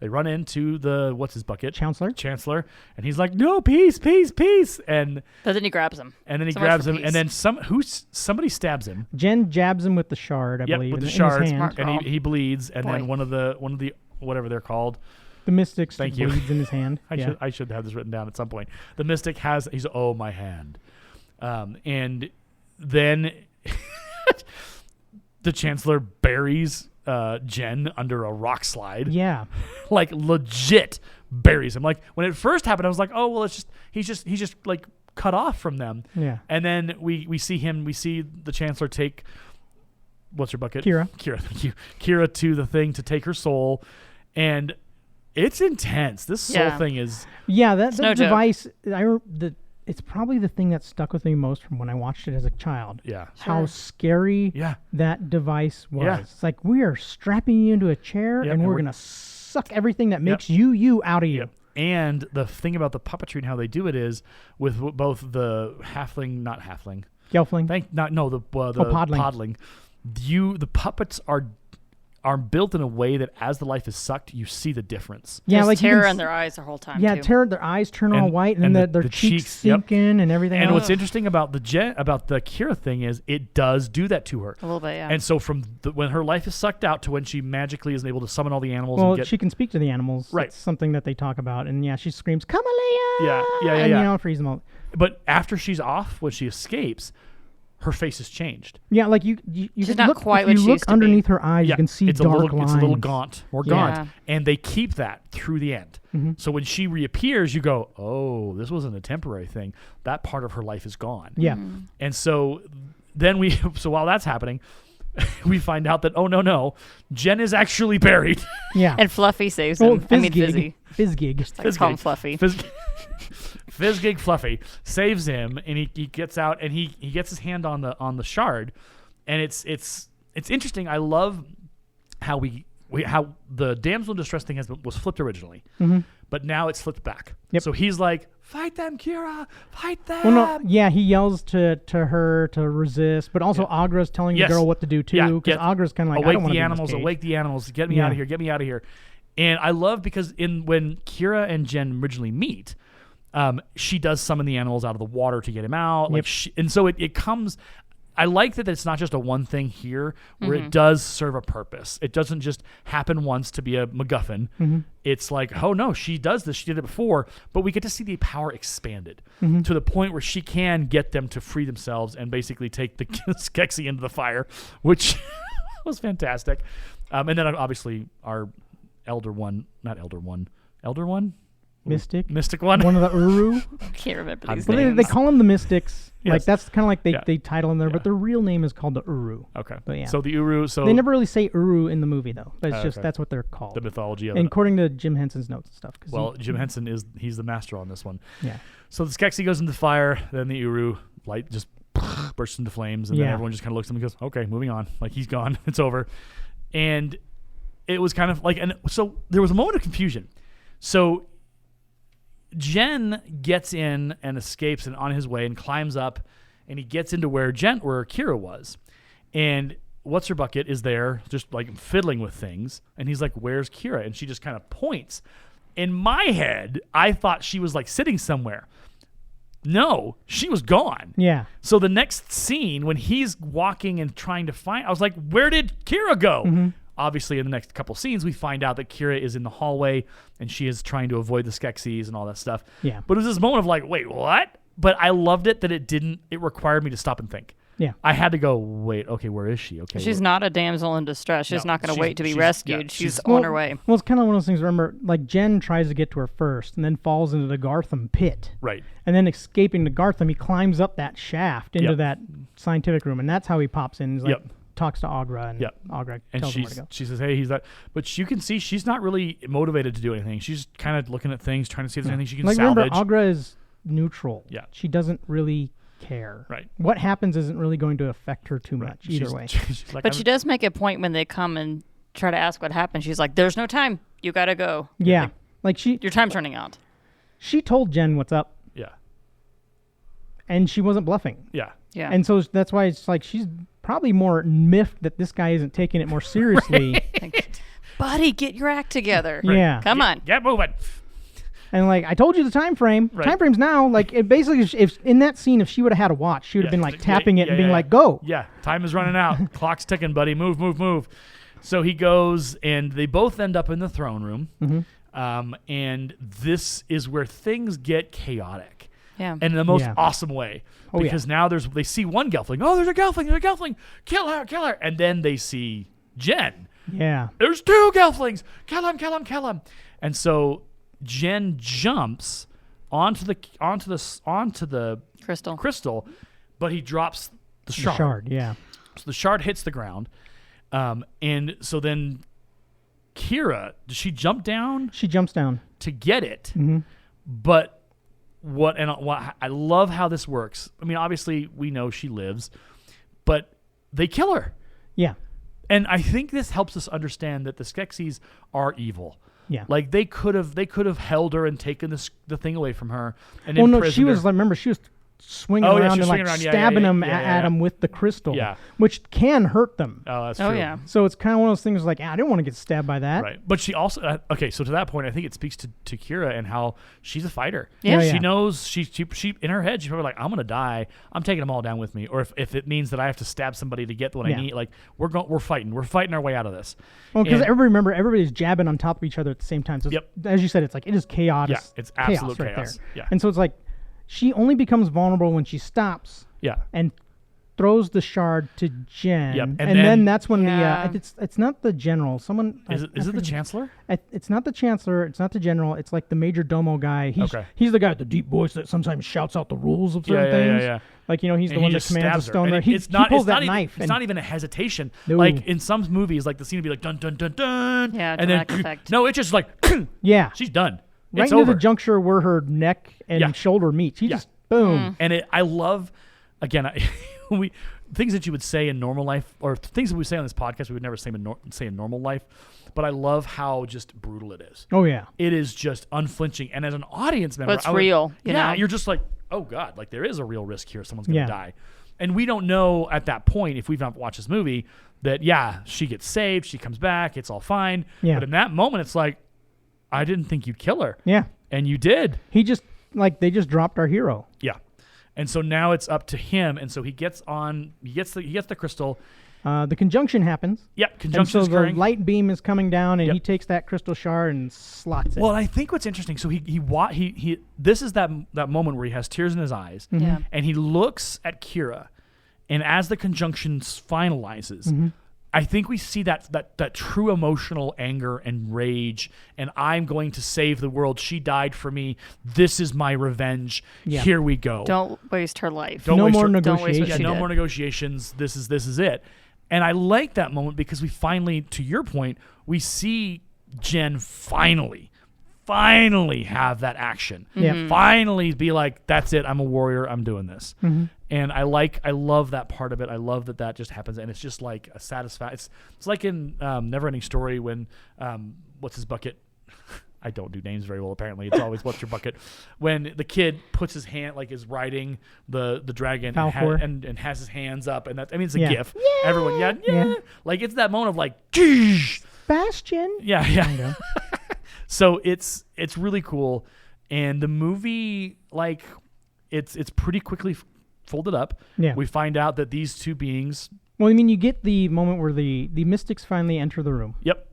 they run into the what's his bucket? Chancellor, and he's like, "No, peace." And but then he grabs him. And then he grabs him, and then somebody stabs him. Jen jabs him with the shard, I believe. With the shard, in his hand. and he bleeds, and then one of the whatever they're called. The Mystics bleeds in his hand. I should have this written down at some point. The Mystic he's my hand. And then the Chancellor buries Jen under a rock slide. Yeah. Like legit buries him. Like when it first happened, I was like, oh well, he's just like cut off from them. Yeah. And then we see the Chancellor take what's her bucket? Kira, thank you. Kira to the thing to take her soul. And it's intense. This soul thing is that no device it's probably the thing that stuck with me most from when I watched it as a child. Yeah. How scary that device was. Yeah. It's like, we are strapping you into a chair and we're going to suck everything that makes you out of you. Yep. And the thing about the puppetry and how they do it is with both the Gelfling. Podling. The puppets are built in a way that as the life is sucked, you see the difference. Yeah, there's like terror in their eyes the whole time. Yeah, terror. Their eyes turn all white, and then their cheeks sink in, and everything. And what's interesting about the Kira thing is it does do that to her a little bit. Yeah. And so from when her life is sucked out to when she magically is able to summon all the animals. Well, she can speak to the animals. Right. It's something that they talk about, and she screams, "Kamalea!" Yeah. And freeze them all. But after she's off, when she escapes, her face has changed. Yeah, like you she's can not quite what she used to underneath be. her eyes, you can see dark lines. It's a little gaunt, gaunt, and they keep that through the end. Mm-hmm. So when she reappears, you go, "Oh, this wasn't a temporary thing. That part of her life is gone." Yeah, and so then while that's happening, we find out that no, Jen is actually buried. Yeah, and Fluffy saves him. Fizzy. Fizzgig. Call him Fluffy. Fizzgig Fluffy saves him, and he gets out, and he gets his hand on the shard, and it's interesting. I love how how the damsel in distress thing was flipped originally, but now it's flipped back. Yep. So he's like, fight them, Kira, fight them. Well, no, yeah, he yells to her to resist, but also Agra's telling the girl what to do too, because Agra's kind of like, I don't want to be in this cage. Awake the animals, get me out of here, get me out of here. And I love because when Kira and Jen originally meet, she does summon the animals out of the water to get him out. Like and so it comes. I like that it's not just a one thing here where it does serve a purpose. It doesn't just happen once to be a MacGuffin. It's like, oh no, she does this. She did it before, but we get to see the power expanded to the point where she can get them to free themselves and basically take the Skeksis into the fire, which was fantastic. And then obviously our Elder One. Mystic One. One of the Uru. I can't remember these Well, names. they call them the Mystics. Yes. Like that's kind of like they title them there, but their real name is called the Uru. Okay. But yeah. So the Uru. So they never really say Uru in the movie though, but it's just that's what they're called. The mythology of and it. according to Jim Henson's notes and stuff. Well, Jim Henson he's the master on this one. Yeah. So the Skeksis goes into the fire, then the Uru light just bursts into flames, and then everyone just kind of looks at him and goes, "Okay, moving on." Like he's gone, it's over, and it was kind of like, and so there was a moment of confusion. So Jen gets in and escapes and on his way and climbs up, and he gets into where Kira was, and what's her bucket is there just like fiddling with things, and he's like, "Where's Kira?" And she just kind of points. In my head, I thought she was like sitting somewhere. No, she was gone. Yeah. So the next scene when he's walking and trying to find, I was like, "Where did Kira go?" Obviously, in the next couple scenes, we find out that Kira is in the hallway and she is trying to avoid the Skeksis and all that stuff. Yeah. But it was this moment of like, wait, what? But I loved it that it required me to stop and think. Yeah. I had to go, wait, okay, where is she? Okay. She's not a damsel in distress. She's not going to wait to be rescued. Yeah, she's on her way. Well, it's kind of one of those things, remember, like Jen tries to get to her first and then falls into the Gartham pit. Right. And then escaping to Gartham, he climbs up that shaft into that scientific room, and that's how he pops in. He's like, talks to Agra, and Agra tells him where to go. She says, hey, he's that. But you can see she's not really motivated to do anything. She's kind of looking at things, trying to see if there's anything she can salvage. Remember, Agra is neutral. Yeah. She doesn't really care. Right. What happens isn't really going to affect her too much either way. She's like, but she does make a point when they come and try to ask what happened. She's like, there's no time. You got to go. Yeah. Your time's running out. She told Jen what's up. Yeah. And she wasn't bluffing. Yeah. Yeah. And so that's why it's like she's probably more miffed that this guy isn't taking it more seriously. Buddy, get your act together. Yeah. Come on. Get moving. And like I told you the time frame. Right. Time frame's now. Like it basically, if in that scene, if she would have had a watch, she would have been like tapping it and being like, "Go." Yeah. Time is running out. Clock's ticking, buddy. Move, move, move. So he goes, and they both end up in the throne room. And this is where things get chaotic. Yeah. And in the most awesome way. Because now they see one Gelfling. Oh, there's a Gelfling. Kill her. And then they see Jen. Yeah. There's two Gelflings. Kill him. And so Jen jumps onto the crystal, but he drops the shard. So the shard hits the ground. And so then Kira, does she jump down? She jumps down to get it. But what I love how this works. I mean, obviously we know she lives, but they kill her. Yeah. And I think this helps us understand that the Skeksis are evil. Yeah. Like they could have held her and taken the thing away from her and well, no, she was like, remember, she was swinging around and like stabbing him at him with the crystal, which can hurt them. Oh, that's true. Yeah. So it's kind of one of those things like, I didn't want to get stabbed by that. Right. But she also, okay, so to that point, I think it speaks to Kira and how she's a fighter. Yeah. She knows, she in her head, she's probably like, I'm going to die. I'm taking them all down with me. Or if it means that I have to stab somebody to get what I need, like we're fighting. We're fighting our way out of this. Well, because everybody's jabbing on top of each other at the same time. So as you said, it's like, it is chaotic. Yeah, it's absolute chaos. Right chaos. there. Yeah. And so it's like, she only becomes vulnerable when she stops and throws the shard to Jen. Yep. And then that's when it's not the general. Someone is it the Chancellor? It's not the Chancellor. It's not the general. It's like the Major Domo guy. He's the guy with the deep voice that sometimes shouts out the rules of certain things. Yeah. Like, he's the one that commands the stone there. He pulls that knife. It's not even a hesitation. No. Like in some movies, like the scene would be like dun dun dun dun. Yeah, and then effect. No, it's just like she's done. Right it's into over. the juncture where her neck and shoulder meet. She just boom. And I love, again, things that you would say in normal life, or things that we say on this podcast, we would never say in normal life. But I love how just brutal it is. Oh yeah, it is just unflinching. And as an audience member, it's real. You're just like, oh God, like there is a real risk here. Someone's going to die. And we don't know at that point, if we've not watched this movie, that, she gets saved, she comes back, it's all fine. Yeah. But in that moment, it's like, I didn't think you'd kill her. Yeah. And you did. They just dropped our hero. Yeah. And so now it's up to him. And so he gets the crystal. The conjunction happens. Yeah, conjunction is occurring. The light beam is coming down, and he takes that crystal shard and slots it. Well, I think what's interesting, so he this is that moment where he has tears in his eyes, and he looks at Kira, and as the conjunction finalizes, I think we see that true emotional anger and rage, and I'm going to save the world. She died for me. This is my revenge. Yeah. Here we go. Don't waste her life. No more negotiations. No more negotiations. This is it. And I like that moment because we finally, to your point, we see Jen finally have that action. Yeah. Finally be like, that's it. I'm a warrior. I'm doing this. And I love that part of it. I love that just happens. And it's just like a satisfaction. It's like in Neverending Story when, what's his bucket? I don't do names very well, apparently. It's always what's your bucket. When the kid puts his hand, like is riding the dragon and has his hands up. And it's a gif. Yeah. Everyone, yeah. Like it's that moment of like, Geesh! Bastion. Yeah. So it's really cool. And the movie, like, it's pretty quickly folded up. Yeah. We find out that these two beings. Well, I mean, you get the moment where the mystics finally enter the room. Yep.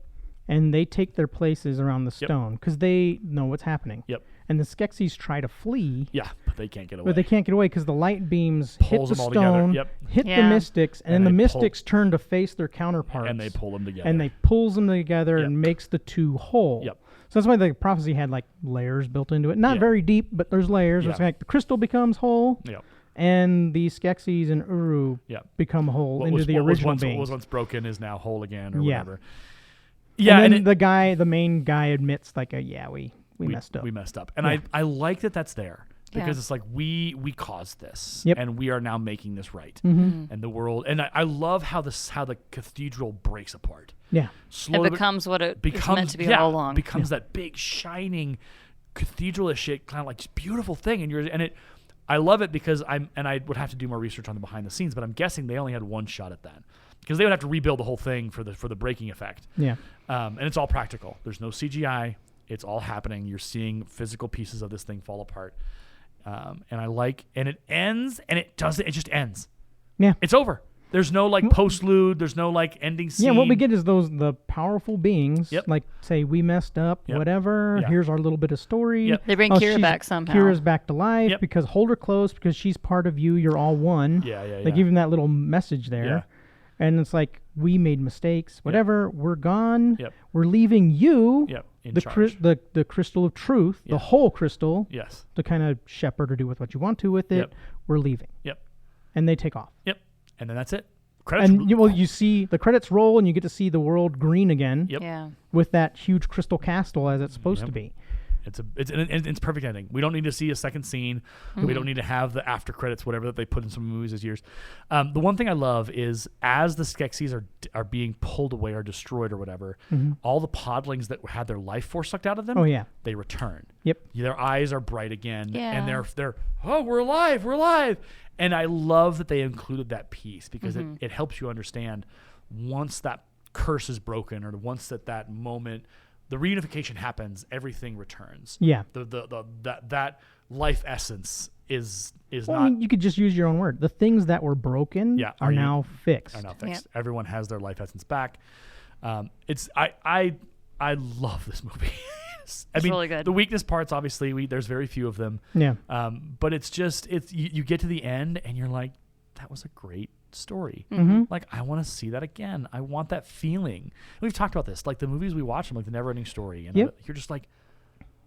And they take their places around the stone because they know what's happening. Yep. And the Skeksis try to flee. Yeah, but they can't get away. But they can't get away because the light beams hit the stone, hit the mystics, and then the mystics turn to face their counterparts. And they pull them together. And they pulls them together and makes the two whole. Yep. So that's why the prophecy had like layers built into it. Not very deep, but there's layers. It's like the crystal becomes whole. Yep. And the Skeksis and Uru become whole into the original beings. What was once broken is now whole again, or whatever. Yeah, and then the main guy admits, like, we messed up. We messed up. And I like that that's there because it's like we caused this and we are now making this right. And the world, and I love how the cathedral breaks apart. Yeah. It becomes what it is meant to be all along. Becomes that big, shining, cathedral-ish shit, kind of like just beautiful thing. I love it because I would have to do more research on the behind the scenes, but I'm guessing they only had one shot at that. Because they would have to rebuild the whole thing for the breaking effect. Yeah. And it's all practical. There's no CGI. It's all happening. You're seeing physical pieces of this thing fall apart. And it ends, and it just ends. Yeah. It's over. There's no like postlude. There's no like ending scene. Yeah, what we get is the powerful beings like say we messed up, whatever. Yeah. Here's our little bit of story. Yep. They bring Kira back somehow. Kira's back to life because hold her close because she's part of you. You're all one. They give him that little message there. Yeah. And it's like, we made mistakes, whatever. We're gone. We're leaving you, the crystal of truth, the whole crystal, to kind of shepherd or do with what you want to with it. We're leaving. And they take off. And then that's it. Credits. And you see the credits roll, and you get to see the world green again. With that huge crystal castle as it's supposed to be. It's perfect ending. We don't need to see a second scene. We don't need to have the after credits, whatever that they put in some movies this years. The one thing I love is as the Skeksis are being pulled away or destroyed or whatever, all the podlings that had their life force sucked out of them, they return. Their eyes are bright again, and they're we're alive. And I love that they included that piece because it helps you understand once that curse is broken or once that moment. The reunification happens, everything returns. Yeah. That life essence is not. I mean, you could just use your own word. The things that were broken are now fixed. Everyone has their life essence back. I love this movie. It's really good. The weakness parts, obviously, there's very few of them. Yeah. But it's just you get to the end and you're like, that was a great story. Like, I want to see that again. I want that feeling. And we've talked about this, like the movies we watch, like the Neverending Story, and you're just like,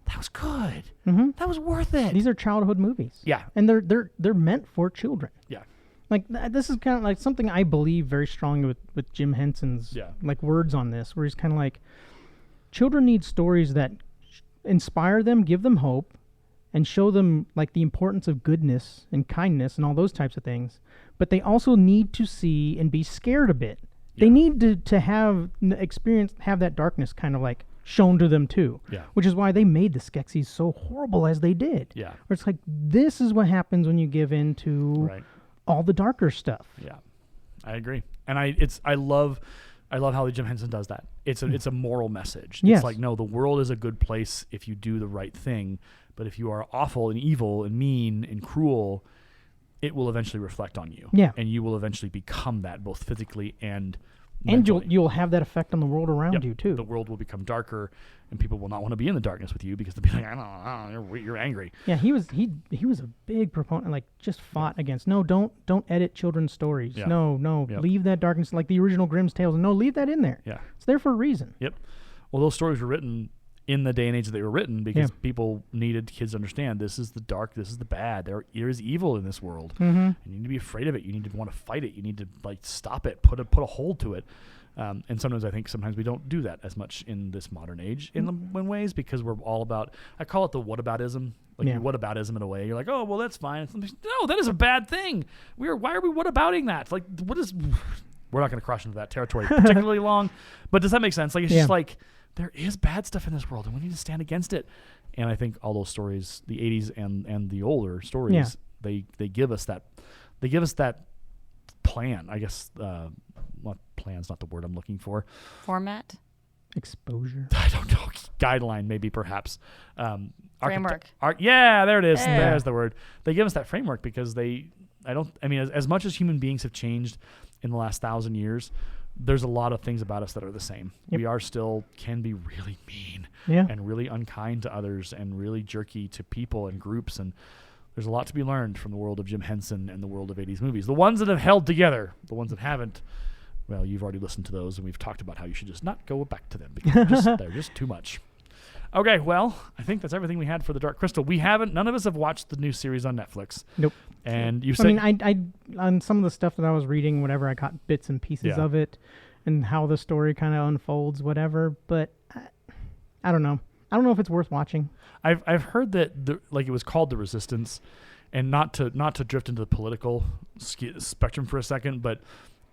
that was good. That was worth it. These are childhood movies. Yeah, and they're meant for children. Yeah, like this is kind of like something I believe very strongly with Jim Henson's like words on this, where he's kind of like, children need stories that inspire them, give them hope, and show them like the importance of goodness and kindness and all those types of things. But they also need to see and be scared a bit. Yeah. They need to have have that darkness kind of like shown to them too. Yeah. Which is why they made the Skeksis so horrible as they did. Yeah. Where it's like, this is what happens when you give in to all the darker stuff. Yeah. I agree. And I love how Jim Henson does that. It's a moral message. Yes. It's like, no, the world is a good place if you do the right thing, but if you are awful and evil and mean and cruel, it will eventually reflect on you. Yeah. And you will eventually become that, both physically and mentally. And you'll have that effect on the world around you too. The world will become darker, and people will not want to be in the darkness with you because they'll be like, I don't know, you're angry. Yeah, he was a big proponent, like just fought against. No, don't edit children's stories. Yeah. No, leave that darkness, like the original Grimm's Tales. No, leave that in there. Yeah, it's there for a reason. Yep. Well, those stories were written in the day and age that they were written because people needed kids to understand this is the dark, this is the bad. There is evil in this world. Mm-hmm. You need to be afraid of it. You need to want to fight it. You need to like stop it, put a hold to it. And sometimes I think we don't do that as much in this modern age in ways because we're all about, I call it the whataboutism. Like you whataboutism in a way. You're like, oh, well, that's fine. No, that is a bad thing. Why are we whatabouting that? Like, we're not going to cross into that territory particularly long, but does that make sense? Like, it's just like, there is bad stuff in this world and we need to stand against it. And I think all those stories, the 80s and the older stories, they give us that plan, I guess. Plan's not the word I'm looking for. Format? Exposure. I don't know. Guideline, maybe, perhaps. Framework. There it is. Yeah. There's the word. They give us that framework because as much as human beings have changed in the last 1,000 years, there's a lot of things about us that are the same. Yep. We can be really mean and really unkind to others and really jerky to people and groups. And there's a lot to be learned from the world of Jim Henson and the world of 80s movies. The ones that have held together, the ones that haven't, well, you've already listened to those, and we've talked about how you should just not go back to them because they're just too much. Okay, well, I think that's everything we had for The Dark Crystal. None of us have watched the new series on Netflix. Nope. And you said... I on some of the stuff that I was reading, whatever, I caught bits and pieces of it and how the story kind of unfolds, whatever, but I don't know. I don't know if it's worth watching. I've heard that it was called The Resistance, and not to drift into the political spectrum for a second, but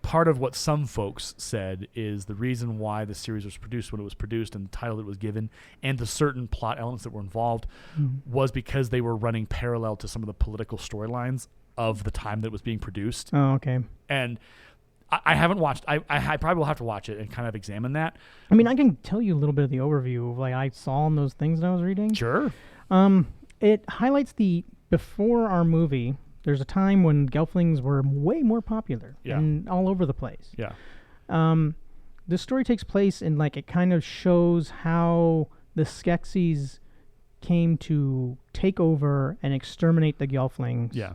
part of what some folks said is the reason why the series was produced when it was produced and the title that was given and the certain plot elements that were involved was because they were running parallel to some of the political storylines of the time that it was being produced. Oh, okay. And I haven't watched. I probably will have to watch it and kind of examine that. I mean, I can tell you a little bit of the overview of like I saw in those things that I was reading. Sure. It highlights before our movie. There's a time when Gelflings were way more popular and all over the place. Yeah. The story takes place in it kind of shows how the Skeksis came to take over and exterminate the Gelflings. Yeah.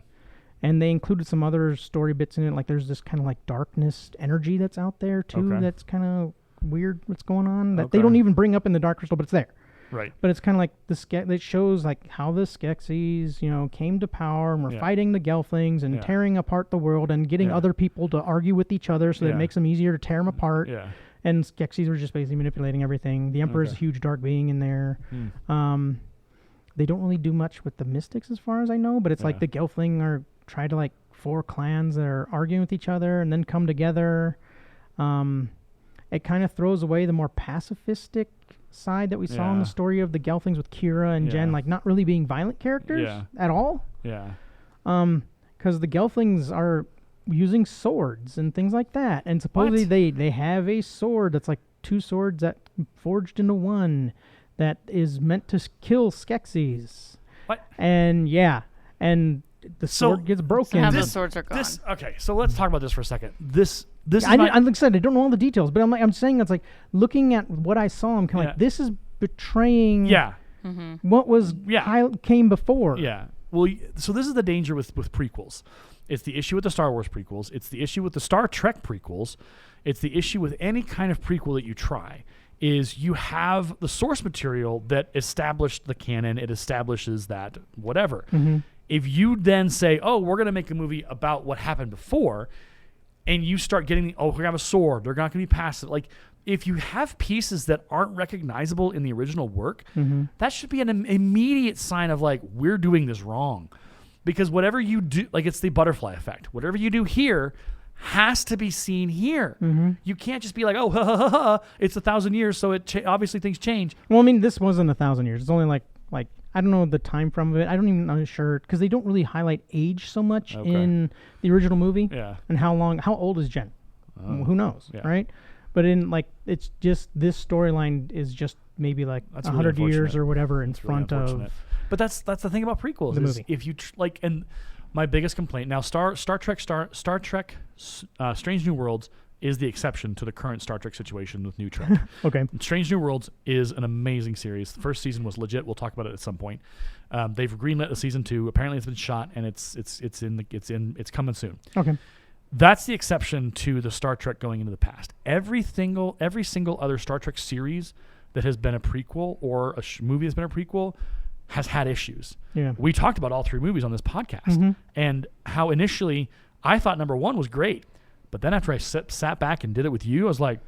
And they included some other story bits in it. Like there's this kind of darkness energy that's out there too. Okay. That's kind of weird. What's going on that they don't even bring up in the Dark Crystal, but it's there. Right. But it's kind of like it shows how the Skeksis, came to power and were fighting the Gelflings and tearing apart the world and getting other people to argue with each other so that it makes them easier to tear them apart. Yeah. And Skeksis were just basically manipulating everything. The Emperor's a huge dark being in there. They don't really do much with the Mystics as far as I know, but it's like the Gelfling try to 4 clans that are arguing with each other and then come together. It kind of throws away the more pacifistic side that we saw in the story of the Gelflings with Kira and Jen, not really being violent characters at all. Yeah. Because the Gelflings are using swords and things like that, and supposedly they have a sword that's 2 swords that forged into one that is meant to kill Skeksis. What? And and the sword gets broken. How those swords are gone. Okay, so let's talk about this for a second. This is like I said, I don't know all the details, but I'm saying it's looking at what I saw, I'm kind of this is betraying what was came before. Yeah. Well, so this is the danger with prequels. It's the issue with the Star Wars prequels. It's the issue with the Star Trek prequels. It's the issue with any kind of prequel that you try. Is you have the source material that established the canon. It establishes that whatever. Mm-hmm. If you then say, oh, we're going to make a movie about what happened before, and you start getting, we're going to have a sword, they're not going to be passive. if you have pieces that aren't recognizable in the original work, that should be an immediate sign of like, we're doing this wrong. Because whatever you do, like it's the butterfly effect. Whatever you do here has to be seen here. You can't just be like, oh, ha, ha, ha, ha, it's 1,000 years, so obviously things change. Well, I mean, this wasn't 1,000 years. It's only like I don't know the time frame of it. I don't even know sure because they don't really highlight age so much in the original movie. Yeah. And how old is Jen? Who knows, right? But in like, it's just this storyline is just maybe like 100 years or whatever in front of. But that's the thing about prequels. The movie. If you and my biggest complaint now, Star Trek, Strange New Worlds is the exception to the current Star Trek situation with New Trek. Okay. Strange New Worlds is an amazing series. The first season was legit. We'll talk about it at some point. They've greenlit a season 2. Apparently, it's been shot and it's coming soon. Okay. That's the exception to the Star Trek going into the past. Every single other Star Trek series that has been a prequel or a movie that's been a prequel has had issues. Yeah. We talked about all 3 movies on this podcast and how initially I thought number 1 was great. But then after I sat back and did it with you, I was like,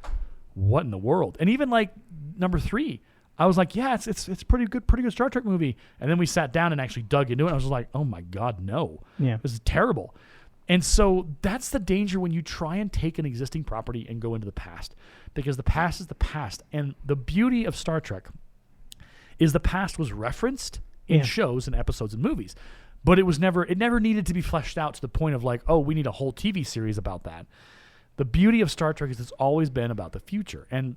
what in the world? And even like number 3, I was like, yeah, it's pretty good Star Trek movie. And then we sat down and actually dug into it. And I was like, oh my God, no. Yeah. This is terrible. And so that's the danger when you try and take an existing property and go into the past. Because the past is the past. And the beauty of Star Trek is the past was referenced in shows and episodes and movies. But it never needed to be fleshed out to the point of like, oh, we need a whole TV series about that. The beauty of Star Trek is it's always been about the future. And,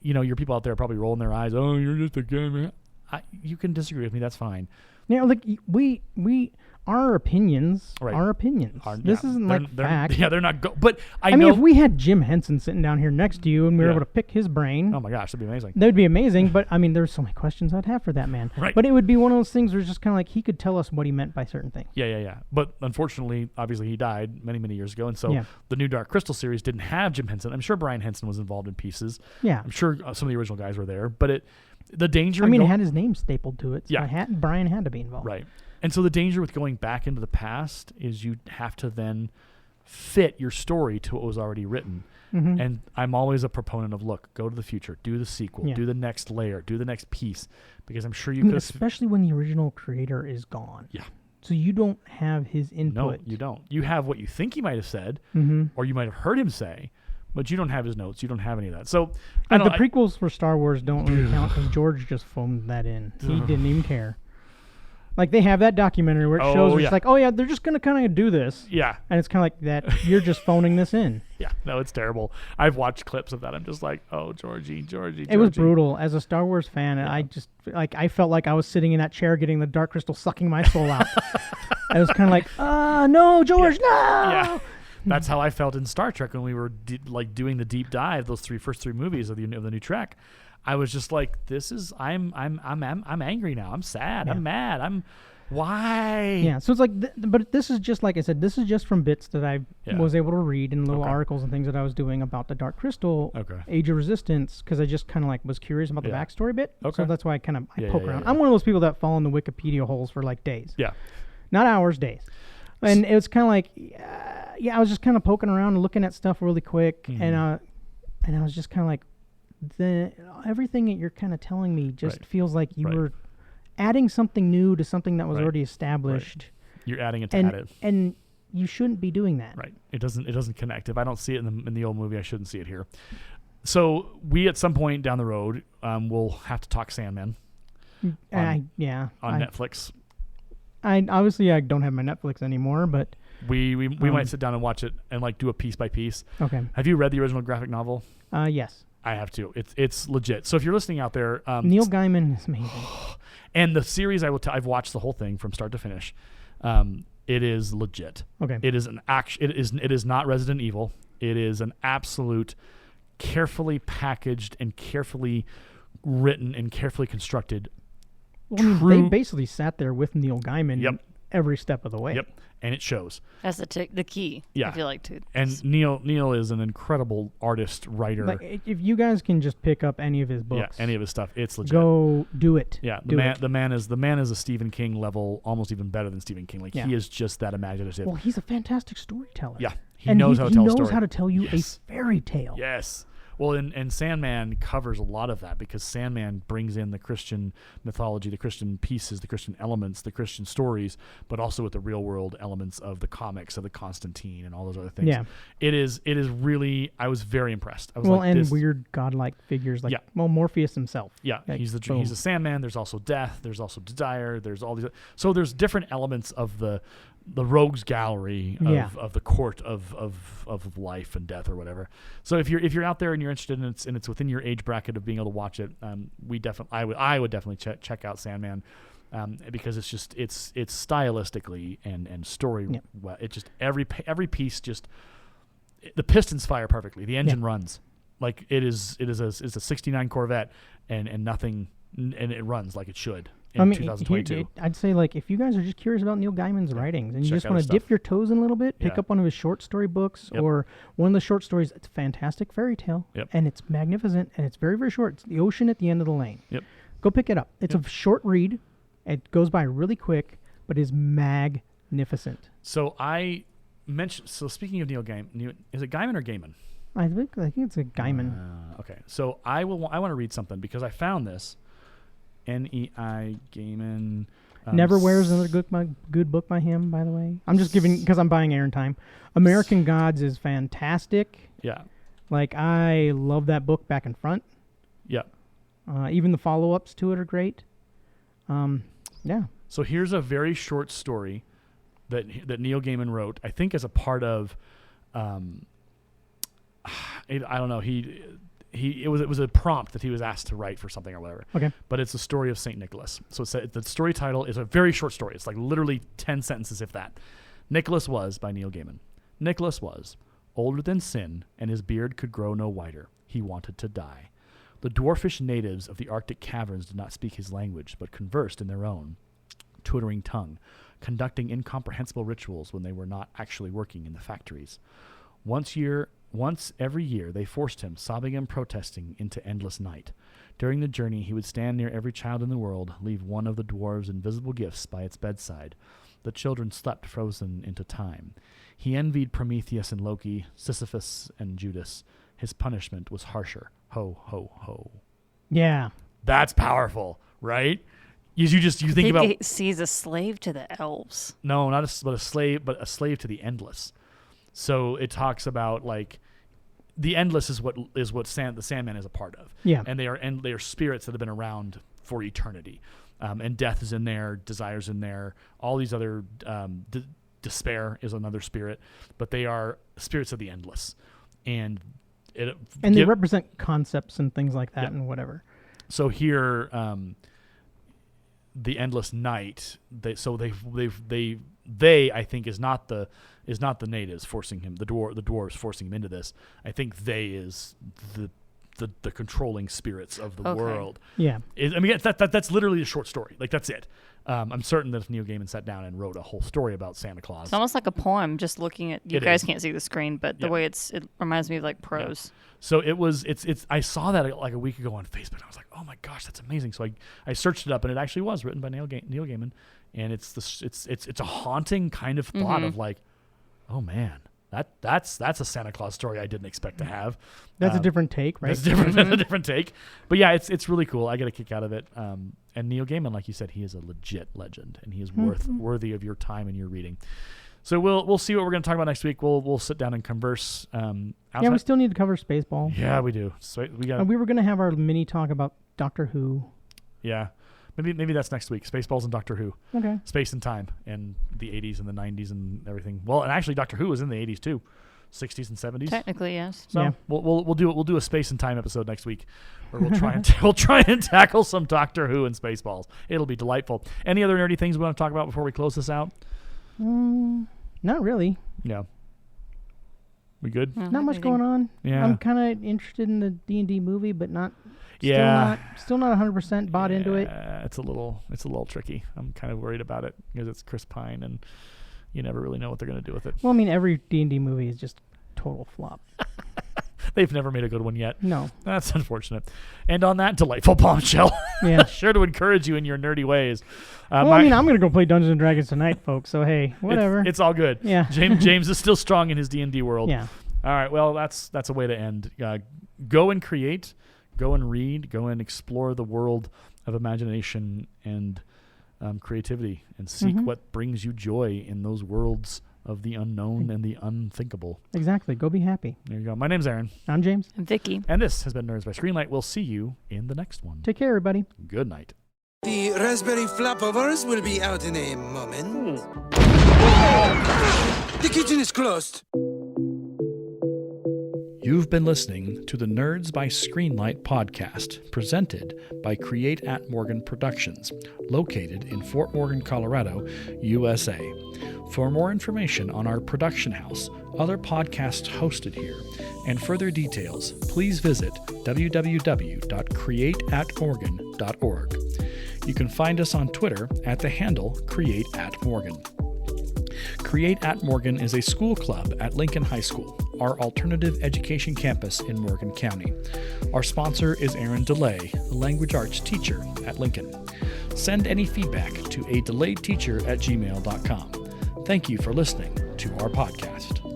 you know, your people out there are probably rolling their eyes. Oh, you're just a gamer. You can disagree with me. That's fine. Yeah, like we our opinions are opinions. This isn't like fact. Yeah, they're not. But I mean, if we had Jim Henson sitting down here next to you and we were able to pick his brain, oh my gosh, that'd be amazing. That would be amazing. But I mean, there's so many questions I'd have for that man. Right. But it would be one of those things where it's just kind of like he could tell us what he meant by certain things. Yeah. But unfortunately, obviously, he died many, many years ago, and so the new Dark Crystal series didn't have Jim Henson. I'm sure Brian Henson was involved in pieces. Yeah. I'm sure some of the original guys were there, but the danger. I mean, it had his name stapled to it. So Brian had to be involved. Right. And so the danger with going back into the past is you have to then fit your story to what was already written. And I'm always a proponent of, look, go to the future, do the sequel, do the next layer, do the next piece, because I'm sure you could. Especially when the original creator is gone. Yeah. So you don't have his input. No, you don't. You have what you think he might have said, or you might have heard him say, but you don't have his notes. You don't have any of that. So the prequels for Star Wars don't really count because George just phoned that in. He didn't even care. Like, they have that documentary where it shows it's like, oh, yeah, they're just going to kind of do this. Yeah. And it's kind of like that. You're just phoning this in. Yeah. No, it's terrible. I've watched clips of that. I'm just like, oh, Georgie. It was brutal. As a Star Wars fan, I just, like, I felt like I was sitting in that chair getting the Dark Crystal sucking my soul out. I was kind of like, no, George, no! Yeah. That's how I felt in Star Trek when we were doing the deep dive, those first three movies of the new Trek. I was just like, I'm angry now. I'm sad. I'm mad. Why? Yeah. So it's like, but this is just, like I said, this is just from bits that I was able to read and little articles and things that I was doing about the Dark Crystal, Age of Resistance, because I just kind of like was curious about the backstory bit. So that's why I poke around. I'm one of those people that fall in the Wikipedia holes for like days. Yeah. Not hours, days. And it was kind of like, I was just kind of poking around and looking at stuff really quick, and I was just kind of like, everything that you're kind of telling me just feels like you were adding something new to something that was already established. You're adding it to add it, and you shouldn't be doing that. Right. It doesn't connect. If I don't see it in the old movie, I shouldn't see it here. So we at some point down the road will have to talk Sandman. On Netflix. I don't have my Netflix anymore, but we might sit down and watch it and like do a piece by piece. Okay. Have you read the original graphic novel? Yes. I have too. It's legit. So if you're listening out there, Neil Gaiman is amazing. And the series I've watched the whole thing from start to finish. It is legit. Okay. It is an action. It is not Resident Evil. It is an absolute carefully packaged and carefully written and carefully constructed. Well, I mean, they basically sat there with Neil Gaiman every step of the way. Yep. And it shows. That's the key. Yeah. I feel like too. And Neil is an incredible artist, writer. Like, if you guys can just pick up any of his books, any of his stuff, it's legit. Go do it. Yeah, the man is a Stephen King level, almost even better than Stephen King. Like he is just that imaginative. Well, he's a fantastic storyteller. Yeah, he knows how to tell a story. He knows how to tell you a fairy tale. Yes. Well, and Sandman covers a lot of that because Sandman brings in the Christian mythology, the Christian pieces, the Christian elements, the Christian stories, but also with the real world elements of the comics of the Constantine and all those other things. Yeah. It is really, I was very impressed. I was and weird godlike figures like Morpheus himself. Yeah, like, he's the Sandman. There's also death. There's also desire. There's all these. So there's different elements of the rogues gallery of the court of life and death or whatever. So if you're out there and you're interested and it's within your age bracket of being able to watch it, I would definitely check out Sandman. Because it's just it's stylistically and story. Well, it just every piece the pistons fire perfectly. The engine runs like it's a 69 Corvette and nothing, and it runs like it should in 2022. I'd say like if you guys are just curious about Neil Gaiman's writings and you just want to dip your toes in a little bit, pick up one of his short story books or one of the short stories. It's a fantastic fairy tale and it's magnificent and it's very, very short. It's the ocean at the end of the lane. Go pick it up. It's a short read. It goes by really quick, but is magnificent. So speaking of Neil Gaiman, is it Gaiman or Gaiman? I think it's a Gaiman. Okay, so I want to read something because I found this. N-E-I Gaiman. Neverwhere is another good book by him, by the way. I'm just giving because I'm buying airtime. American Gods is fantastic. Yeah. Like I love that book back and front. Yeah. Even the follow-ups to it are great. Yeah. So here's a very short story that Neil Gaiman wrote. I think as a part of, I don't know. It was a prompt that he was asked to write for something or whatever. Okay. But it's a story of Saint Nicholas. So the story title is a very short story. It's like literally 10 sentences, if that. Nicholas was by Neil Gaiman. Nicholas was older than sin, and his beard could grow no whiter. He wanted to die. The dwarfish natives of the Arctic caverns did not speak his language, but conversed in their own twittering tongue, conducting incomprehensible rituals when they were not actually working in the factories. Once every year, they forced him, sobbing and protesting, into endless night. During the journey, he would stand near every child in the world, leave one of the dwarves' invisible gifts by its bedside. The children slept frozen into time. He envied Prometheus and Loki, Sisyphus and Judas. His punishment was harsher. Ho, ho, ho. Yeah. That's powerful, right? You think about... He sees a slave to the elves. No, not a slave, but a slave to the endless. So it talks about like the endless is what the Sandman is a part of. Yeah. And they are spirits that have been around for eternity. And death is in there, desire's in there, all these other despair is another spirit, but they are spirits of the endless. And they represent concepts and things like that and whatever. So here the endless night, they I think is not the natives forcing him, the dwarves forcing him into this. I think they is the controlling spirits of the world. Yeah. That's literally a short story. Like that's it. I'm certain that if Neil Gaiman sat down and wrote a whole story about Santa Claus, it's almost like a poem. Just looking at you guys can't see the screen, but the way it reminds me of like prose. Yeah. So it's. I saw that like a week ago on Facebook. I was like, oh my gosh, that's amazing. So I searched it up, and it actually was written by Neil Gaiman, and it's a haunting kind of thought of like, oh man. That's a Santa Claus story I didn't expect to have. That's a different take, right? That's a different take. But yeah, it's really cool. I get a kick out of it. And Neil Gaiman, like you said, he is a legit legend, and he is worthy of your time and your reading. So we'll see what we're going to talk about next week. We'll sit down and converse. We still need to cover Spaceball. Yeah, we do. So we were going to have our mini talk about Doctor Who. Yeah. Maybe that's next week. Spaceballs and Doctor Who. Okay. Space and time and the 80s and the 90s and everything. Well, and actually Doctor Who was in the 80s too. 60s and 70s. Technically, yes. So we'll do a space and time episode next week where we'll try and tackle some Doctor Who and Spaceballs. It'll be delightful. Any other nerdy things we want to talk about before we close this out? Not really. Yeah. We good? Not much going on. Yeah. I'm kind of interested in the D&D movie, but not. Still not 100% bought into it. It's a little tricky. I'm kind of worried about it because it's Chris Pine, and you never really know what they're going to do with it. Well, I mean, every D&D movie is just total flop. They've never made a good one yet. No. That's unfortunate. And on that delightful bombshell, sure to encourage you in your nerdy ways. I'm going to go play Dungeons & Dragons tonight, folks, so hey, whatever. It's all good. Yeah. James is still strong in his D&D world. Yeah. All right. Well, that's a way to end. Go and create. Go and read. Go and explore the world of imagination and creativity, and seek what brings you joy in those worlds of the unknown and the unthinkable. Exactly. Go be happy. There you go. My name's Aaron. I'm James. I'm Vicki. And this has been Nerds by Screenlight. We'll see you in the next one. Take care, everybody. Good night. The raspberry flapovers will be out in a moment. The kitchen is closed. You've been listening to the Nerds by Screenlight podcast, presented by Create at Morgan Productions, located in Fort Morgan, Colorado, USA. For more information on our production house, other podcasts hosted here, and further details, please visit www.createatmorgan.org. You can find us on Twitter at the handle CreateAtMorgan. Create at Morgan is a school club at Lincoln High School, our alternative education campus in Morgan County. Our sponsor is Aaron DeLay, a language arts teacher at Lincoln. Send any feedback to adelayedteacher@gmail.com. Thank you for listening to our podcast.